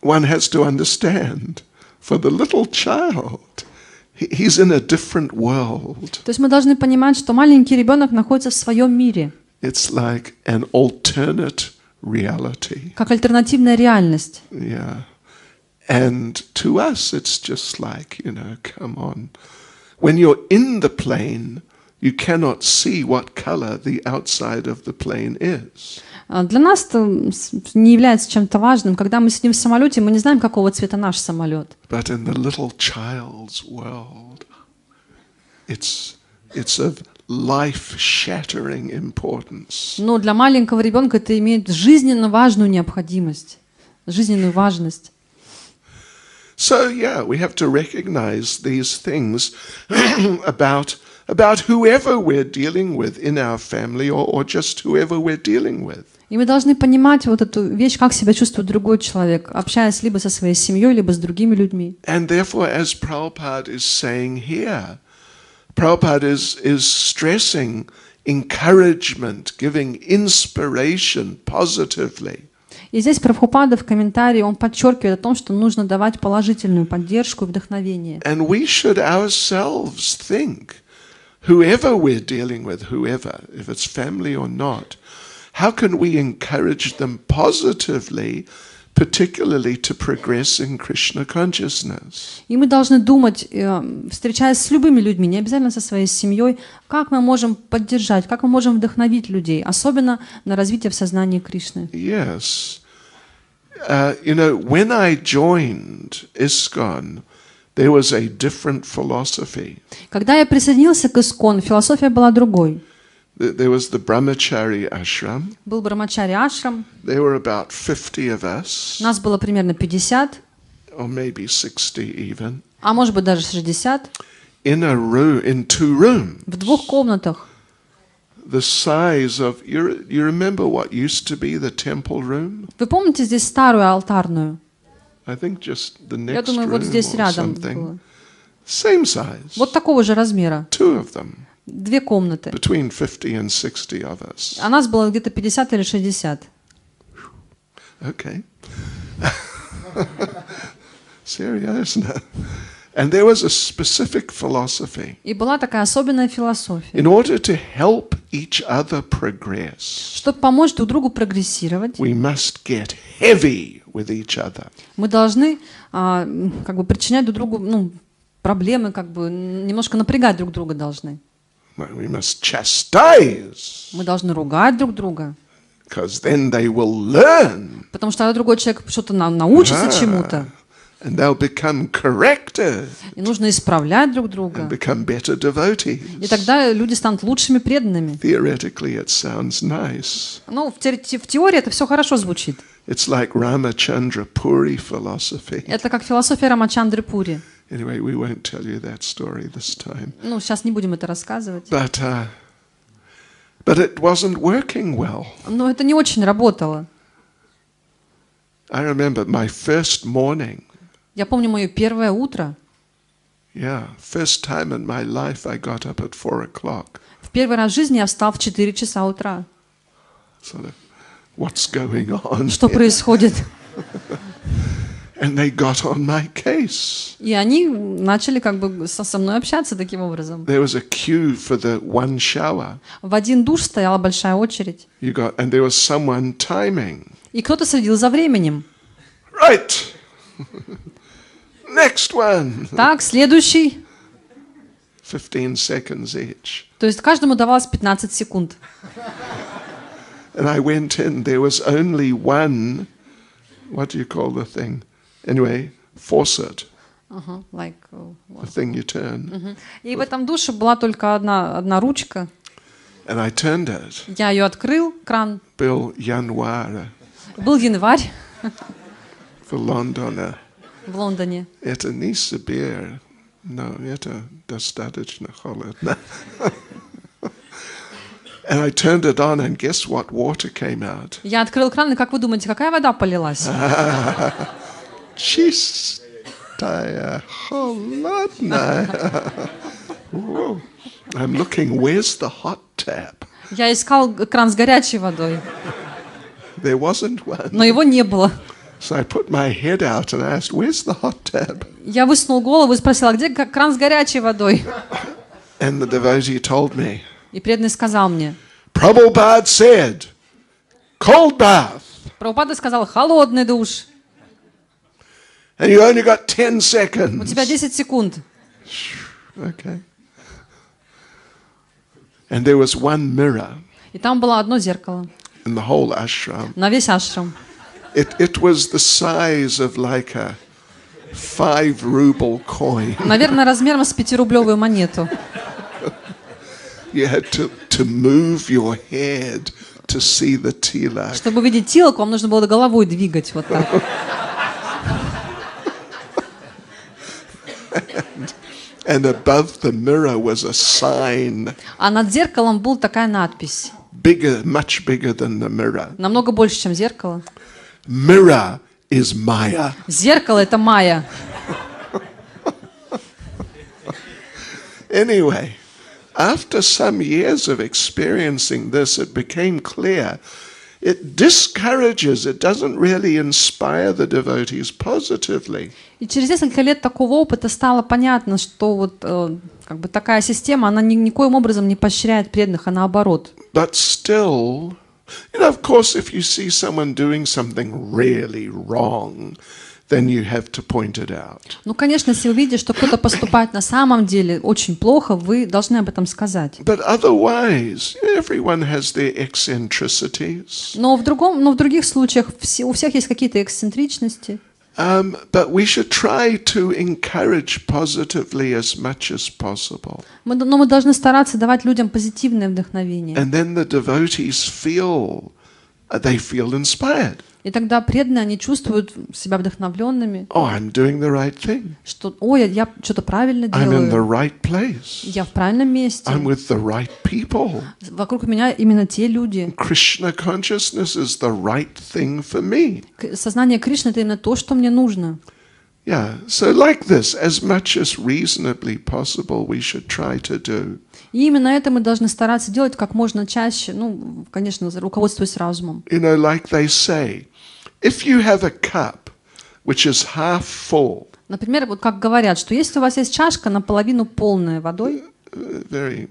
one has to understand, for the little child, he's in a different world. То есть мы должны понимать, что маленький ребенок находится в своем мире. It's like an alternate reality. Как альтернативная реальность. Yeah. And to us, it's just like, come on. When you're in the plane, you cannot see what color the outside of the plane is. Для нас это не является чем-то важным. Когда мы сидим в самолете, мы не знаем, какого цвета наш самолет. But in the little child's world, it's of life-shattering importance. Но для маленького ребенка это имеет жизненно важную необходимость, жизненную важность. So yeah, we have to recognize these things about whoever we're dealing with in our family or just whoever we're dealing with. И мы должны понимать вот эту вещь, как себя чувствует другой человек, общаясь либо со своей семьей, либо с другими людьми. And therefore, as Prabhupada is saying here, Prabhupada is stressing encouragement, giving inspiration positively. И здесь Прабхупада в комментарии, он подчеркивает о том, что нужно давать положительную поддержку и вдохновение. And we should ourselves think, whoever we're dealing with, whoever, if it's family or not, how can we encourage them positively, particularly to progress in Krishna consciousness? И мы должны думать, встречаясь с любыми людьми, не обязательно со своей семьей, как мы можем поддержать, как мы можем вдохновить людей, особенно на развитие в сознании Кришны. Yes. When I joined ISKCON, there was a different philosophy. Когда я присоединился к ISKCON, философия была другой. There was the Brahmachari ashram. Был Брахмачари ашрам. There were about 50 of us. Нас было примерно 50. Or maybe 60 even. А может быть даже 60. In 2 rooms. В 2 комнатах. The size of, you remember what used to be the temple room? Вы помните здесь старую алтарную? I think just the next Я думаю, вот здесь рядом было. Same size. Вот такого же размера. 2 of them. 2 комнаты. Between 50 and 60 of us. А нас было где-то 50 или 60. Okay. Seriously. And there was a specific philosophy. И была такая особенная философия. In order to help each other progress, Чтобы помочь друг другу прогрессировать, we must get heavy with each other. мы должны как бы причинять друг другу проблемы, как бы немножко напрягать друг друга должны. We must chastise, Мы должны ругать друг друга, because then they will learn. потому что тогда другой человек что-то научится чему-то. And they'll become corrected И нужно исправлять друг друга. and become better devotees. И тогда люди станут лучшими преданными. Theoretically, it sounds nice. Ну, в теории это все хорошо звучит. It's like Ramachandra Puri philosophy. Это как философия Рамачандры Пури. Anyway, we won't tell you that story this time. Ну, сейчас не будем это рассказывать. But it wasn't working well. Но это не очень работало. I remember my first morning. Я помню мое первое утро. Yeah, first time in my life I got up at 4 o'clock. В первый раз в жизни я встал в 4 часа утра. Sort of, what's going on? Что происходит? And they got on my case. И они начали как бы со мной общаться таким образом. There was a queue for the one shower. В один душ стояла большая очередь. And there was someone timing. И кто-то следил за временем. Right. Next one. Так, следующий. 15 seconds each. То есть каждому давалось 15 секунд. And I went in. There was only one. What do you call the thing? Anyway, faucet. Like, The thing you turn. И в этом душе была только одна ручка. And I turned it. Я ее открыл, кран. Был январь. Был январь В Лондоне. в Лондоне. Это не Сибирь. Но это достаточно холодно. And I turned it on, and guess what? Water came out. Я открыл кран, и как вы думаете, какая вода полилась? Чистая, холодная. Whoa. I'm looking, where's the hot tap? Я искал кран с горячей водой, There wasn't one. но его не было. So I put my head out and I asked, where's the hot tap? Я высунул голову и спросила, где кран с горячей водой? And the devotee told me, И преданный сказал мне, Prabhupada said, cold bath. Прабхупада сказал, холодный душ. And you only got 10 У seconds. тебя 10 секунд. Okay. And there was one mirror И там было одно зеркало in the whole ashram. на весь ашрам. It was the size of like a 5 ruble coin. Наверное, размером с 5-рублевую монету. You had to move your head to see the tilak. Чтобы увидеть тилок, вам нужно было головой двигать вот так. And above the mirror was a sign, А над зеркалом была такая надпись. bigger, much bigger than the mirror. Намного больше, чем зеркало. Mirror is Maya. Зеркало — это Майя. Anyway, after some years of experiencing this, it became clear it discourages, it doesn't really inspire the devotees positively. И через несколько лет такого опыта стало понятно, что вот как бы такая система, она никоим образом не поощряет преданных, а наоборот. But still, of course, if you see someone doing something really wrong, then you have to point it out. Ну, конечно, если вы видите, что кто-то поступает на самом деле очень плохо, вы должны об этом сказать. But otherwise, everyone has their eccentricities. Но в других случаях у всех есть какие-то эксцентричности. But we should try to encourage positively as much as possible. Но мы должны стараться давать людям позитивное вдохновение. And then the devotees feel inspired. И тогда преданные, они чувствуют себя вдохновленными. Oh, I'm doing the right thing. Что, я что-то правильно I'm in the делаю. right place. Я в правильном месте. I'm with the right people. Вокруг меня именно те люди. Krishna consciousness is the right thing for me. Сознание Кришны — это именно то, что мне нужно. Yeah, so like this, as much as reasonably possible, we should try to do. И именно это мы должны стараться делать как можно чаще, ну, конечно, руководствуясь разумом. Like they say, if you have a cup which is half full. Например, вот как говорят, что если у вас есть чашка наполовину полная водой, Very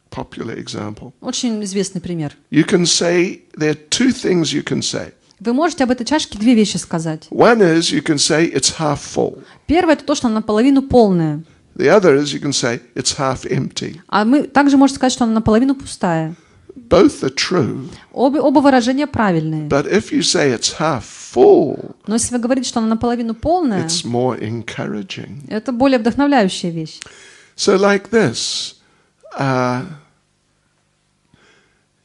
popular example. очень известный пример. You can say, there are two things you can say. Вы можете об этой чашке две вещи сказать. One is you can say it's half full. Первое — это то, что она наполовину полная. The other is you can say it's half empty. А мы также можем сказать, что она наполовину пустая. Both are true. Оба выражения правильные. But if you say it's half full, Но если вы говорите, что она наполовину полная, it's more encouraging. это более вдохновляющая вещь. So like this,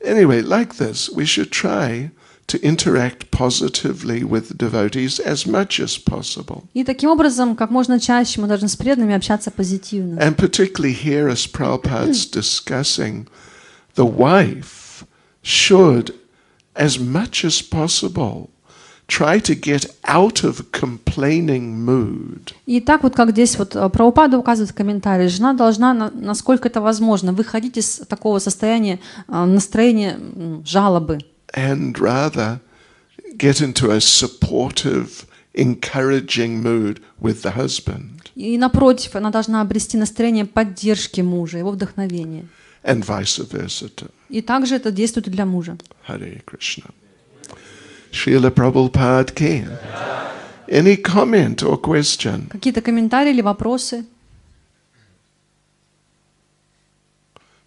anyway, like this, we should try to interact positively with devotees as much as possible. И таким образом, как можно чаще мы должны с преданными общаться позитивно. And particularly here as Prabhupada's discussing, the wife should, as much as possible, try to get out of complaining mood. И так вот, как здесь вот Прабхупада указывает в комментарии, жена должна, насколько это возможно, выходить из такого состояния, настроения жалобы. And rather get into a supportive, encouraging mood with the husband. И напротив, она должна обрести настроение поддержки мужа, его вдохновения. And vice versa too. И также это действует и для мужа. Hare Krishna. Srila Prabhupada ki. Any comment or question? Какие-то комментарии или вопросы?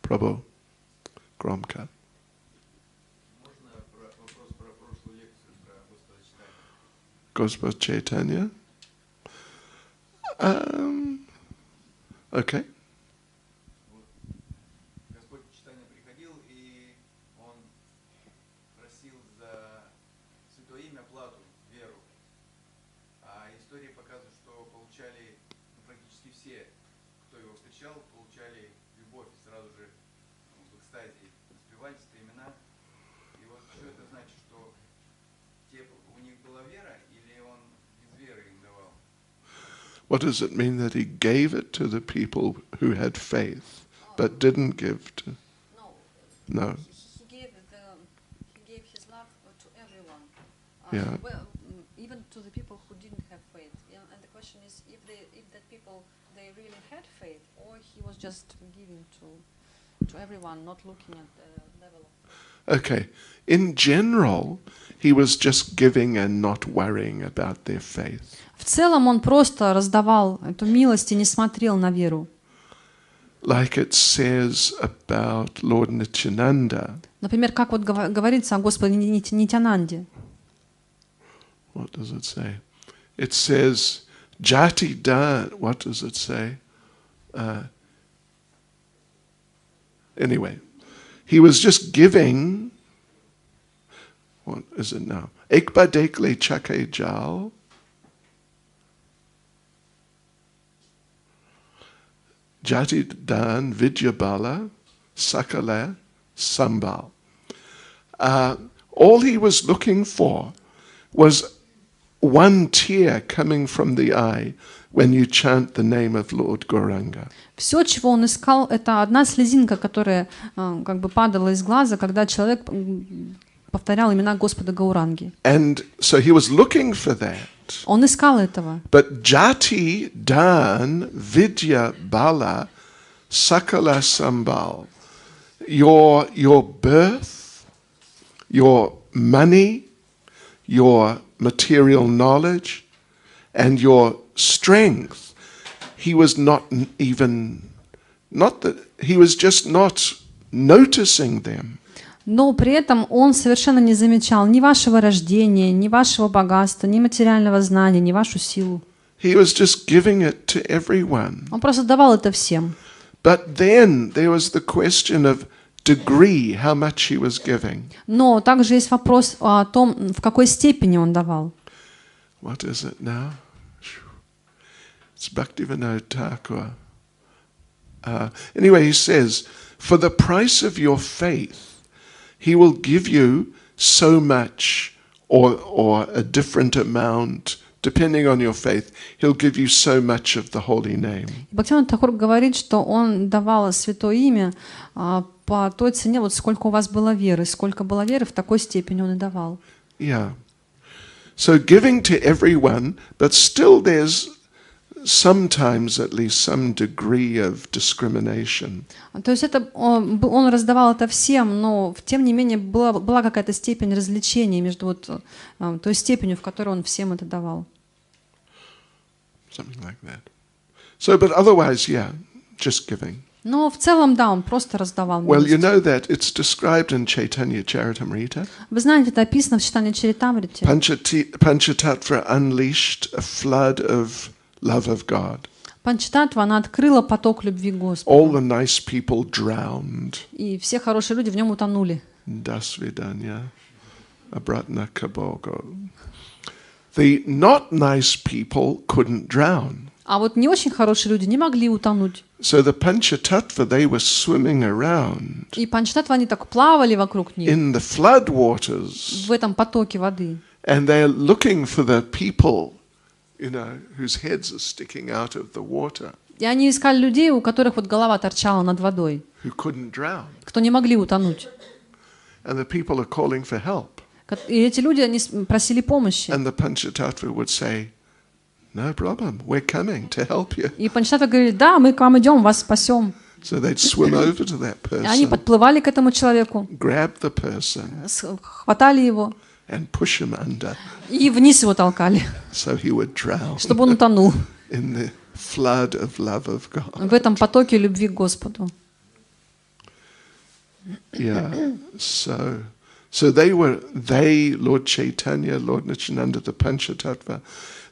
Prabhu, громко. Господь Чайтанья? Okay. Господь Чайтанья приходил, и он просил за святое имя плату, веру. А истории показывают, что получали практически все, кто его встречал, получали любовь сразу же в экстазе, воспевали свои имена. И вот что это значит, что у них была вера, или он без веры им давал? What does it mean that he gave it to the people who had faith, but didn't give to? No. He gave his love to everyone. Yeah. Well, even to the people who didn't have faith. And the question is, if that people they really had faith, or he was just giving to everyone, not looking at the level of. Okay. In general, he was just giving and not worrying about their faith. В целом он просто раздавал эту милость и не смотрел на веру. Like it says about Lord Nityananda. Например, как вот говорится о Господе Нитянанде. What does it say? It says, Jati Dan. What does it say? Anyway, he was just giving. What is it now? Ekba dekle chake jal. Jati Dan Vidyabala Sakala Sambal. All he was looking for was one tear coming from the eye when you chant the name of Lord Gauranga. Все, чего он искал, это одна слезинка, которая как бы падала из глаза, когда человек повторял имена Господа Гауранги. And so he was looking for that. Он искал этого. But Jati Dan Vidya Bala Sakala Sambal, your birth, your money, your material knowledge, and your strength, he was he was just not noticing them. Но при этом он совершенно не замечал ни вашего рождения, ни вашего богатства, ни материального знания, ни вашу силу. He was just giving it to everyone. Он просто давал это всем. But then there was the question of degree, how much he was giving. Но также есть вопрос о том, в какой степени он давал. What is it now? It's Bhaktivinoda Thakur. Anyway, he says, for the price of your faith, he will give you so much or a different amount, depending on your faith. He'll give you so much of the holy name. Бхактивinoda Тхакур говорит, что он давал святое имя по той цене, вот сколько у вас было веры. Сколько было веры, в такой степени он и давал. Yeah. So giving to everyone, but still there's sometimes at least some degree of discrimination. То есть это он раздавал это всем, но тем не менее была какая-то степень развлечения между вот той степенью, в которой он всем это давал. Something like that. So, but otherwise, yeah, just giving. Но в целом, да, он просто раздавал Well, you милость. know that it's described in Chaitanya Charitamrita. Вы знаете, это описано в Чайтанье Чаритамрите. Panchatattva unleashed a flood of love of God. Панчататтва, она открыла поток любви к All Господу. the nice people drowned. И все хорошие люди в нем утонули. Dasvidanya, abratna kabogo. The not nice people couldn't drown. А вот не очень хорошие люди не могли утонуть. So the Panchatattva, they were swimming around И панчататтва, они так плавали вокруг них, in the flood waters, в этом потоке воды. and they're looking for the people, you know, whose heads are sticking out of the water, И они искали людей, у которых вот голова торчала над водой, who couldn't drown. кто не могли утонуть. And the people are calling for help. И эти люди, они просили помощи. And the Panchatattva would say, no problem, we're coming to help you. И панчататтва говорили: да, мы к вам идем, вас спасем. So they'd swim over to that И они person, подплывали к этому человеку, grab the person, хватали его and push him under и вниз его толкали, so he would drown чтобы он утонул in the flood of love of God. в этом потоке любви к Господу. Yeah, so they, Lord Chaitanya, Lord Nityananda, the Panchatattva,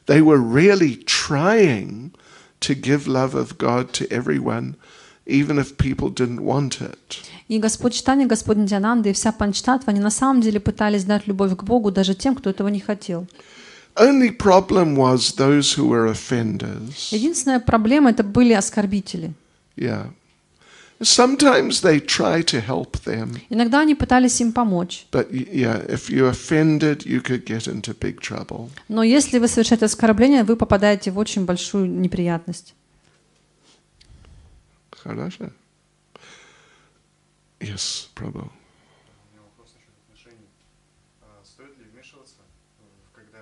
they were really trying to give love of God to everyone, even if people didn't want it. И Господь Чайтанья, Господь Нитьянанда и вся панчататтва, они на самом деле пытались дать любовь к Богу даже тем, кто этого не хотел. Only problem was those who were offenders. Единственная проблема — это были оскорбители. Yeah. Sometimes they try to help them, Иногда они пытались им помочь. but yeah, if you offended, you could get into big trouble. Но если вы совершаете оскорбление, вы попадаете в очень большую неприятность. Хорошо. Yes, Prabhu. У меня вопрос насчет отношений. Стоит ли вмешиваться, когда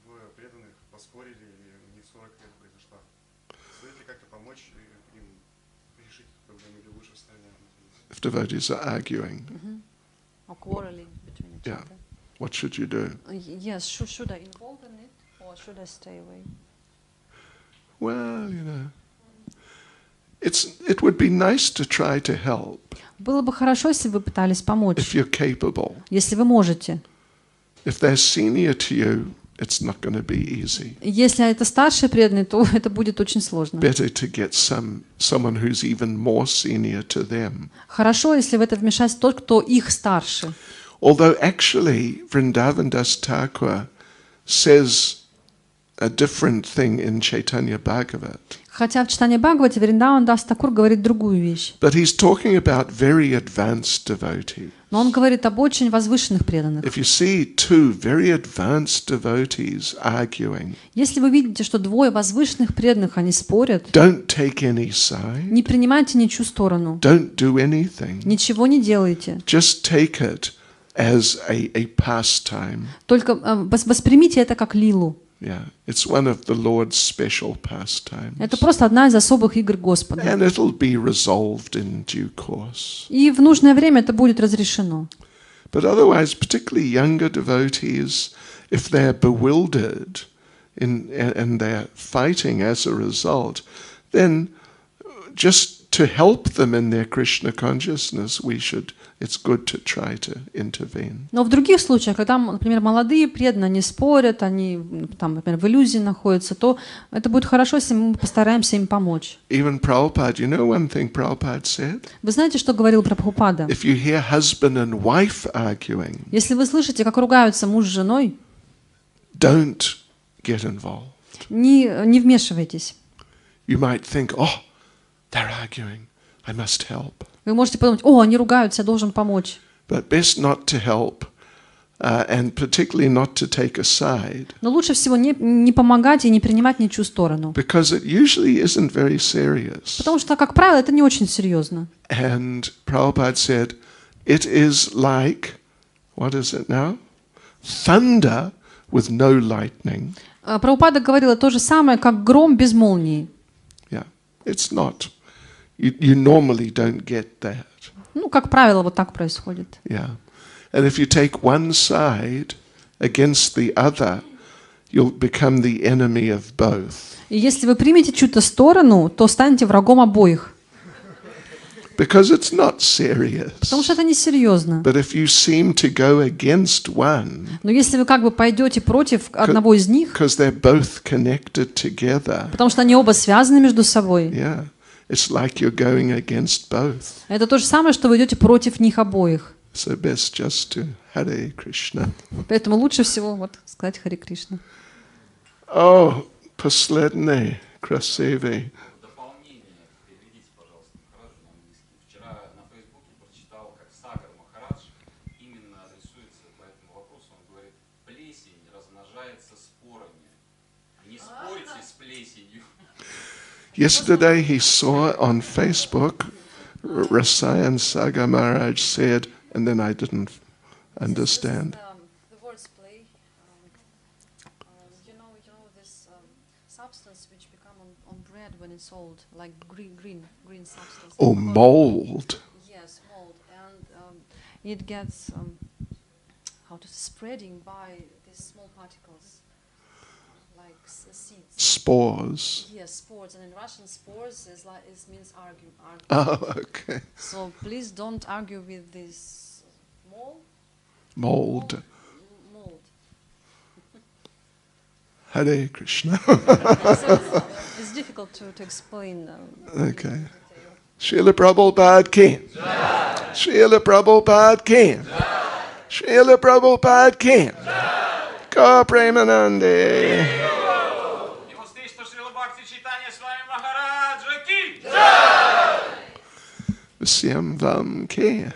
двое преданных поспорили или у них ссора какая-то произошла? Стоит ли как-то помочь им решить эту проблему или лучше в стороне? If devotees are arguing, yeah, what should you do? Yes, should I involve in it or should I stay away? Well, you know, it would be nice to try to help Было бы хорошо, если бы вы пытались помочь, if you're capable. если вы можете. If they're senior to you, it's not going to be easy. Если это старшие преданные, то это будет очень сложно. Better to get someone who's even more senior to them. Хорошо, если в это вмешается тот, кто их старше. Although actually Vrindavan Das Thakur says a different thing in Chaitanya Bhagavat. Хотя в Чайтанье Бхагавате Вриндаван Дас Такур говорит другую вещь. But he's talking about very advanced devotees. Но он говорит об очень возвышенных преданных. If you see two very advanced devotees arguing, Если вы видите, что двое возвышенных преданных, они спорят, don't take any side, не принимайте ничью сторону, don't do anything. ничего не делайте. Just take it as a pastime. Только воспримите это как лилу. Yeah, it's one of the Lord's special pastimes. Это просто одна из особых игр Господа. And it'll be resolved in due course. И в нужное время это будет разрешено. But otherwise, particularly younger devotees, if they're bewildered and they're fighting as a result, then just to help them in their Krishna consciousness, it's good to try to intervene. Но в других случаях, когда, например, молодые преданные, они спорят, они, там, например, в иллюзии находятся, то это будет хорошо, если мы постараемся им помочь. Even Prabhupada, you know one thing Prabhupada said? Вы знаете, что говорил Прабхупада? If you hear husband and wife arguing, Если вы слышите, как ругаются муж с женой, don't get involved. не вмешивайтесь. You might think, oh, they're arguing, I must help. Вы можете подумать: о, они ругаются, я должен помочь. But best not to help, and particularly not to take a side, Но лучше всего не помогать и не принимать ничью сторону. because it usually isn't very serious. Потому что, как правило, это не очень серьезно. And Prabhupada said, it is like, what is it now? Thunder with no lightning. Прабхупада говорила то же самое, как гром без молнии. Yeah, it's not. You normally don't get that. Ну, как правило, вот так происходит. Yeah. And if you take one side against the other, you'll become the enemy of both. И если вы примете чью-то сторону, то станете врагом обоих. Because it's not serious. Потому что это несерьезно. But if you seem to go against one, Но если вы как бы пойдете против одного из них, because they're both connected together, потому что они оба связаны между собой, yeah, it's like you're going against both. это то же самое, что вы идете против них обоих. So best just to Hare Krishna. Поэтому лучше всего вот сказать Харе Кришна. Oh, последний, красивый. Дополнение переведите, пожалуйста, Махараджу на английский. Вчера на Фейсбуке прочитал, как Сагар Махарадж именно адресуется по этому вопросу. Он говорит, плесень размножается спорами. Не спорьте с плесенью. Yesterday he saw on Facebook, Rasayan Sagar Maharaj said, and then I didn't understand. The words play. You know this substance which become on bread when it's old, like green substance. Oh, mold. Yes, mold, and it gets spreading by these small particles, like seeds. Spores. Yes, spores, and in Russian, spores means argue. Oh, okay. So please don't argue with this mold. Mold. Mold. Hare Krishna. It's difficult to explain. Okay. Srila Prabhupada ki. Srila Prabhupada ki. Srila Prabhupada ki. Ka Premanande. Его встретит Шрила Бхакти Чайтанья Свами Махараджа ки. Всем вам ki.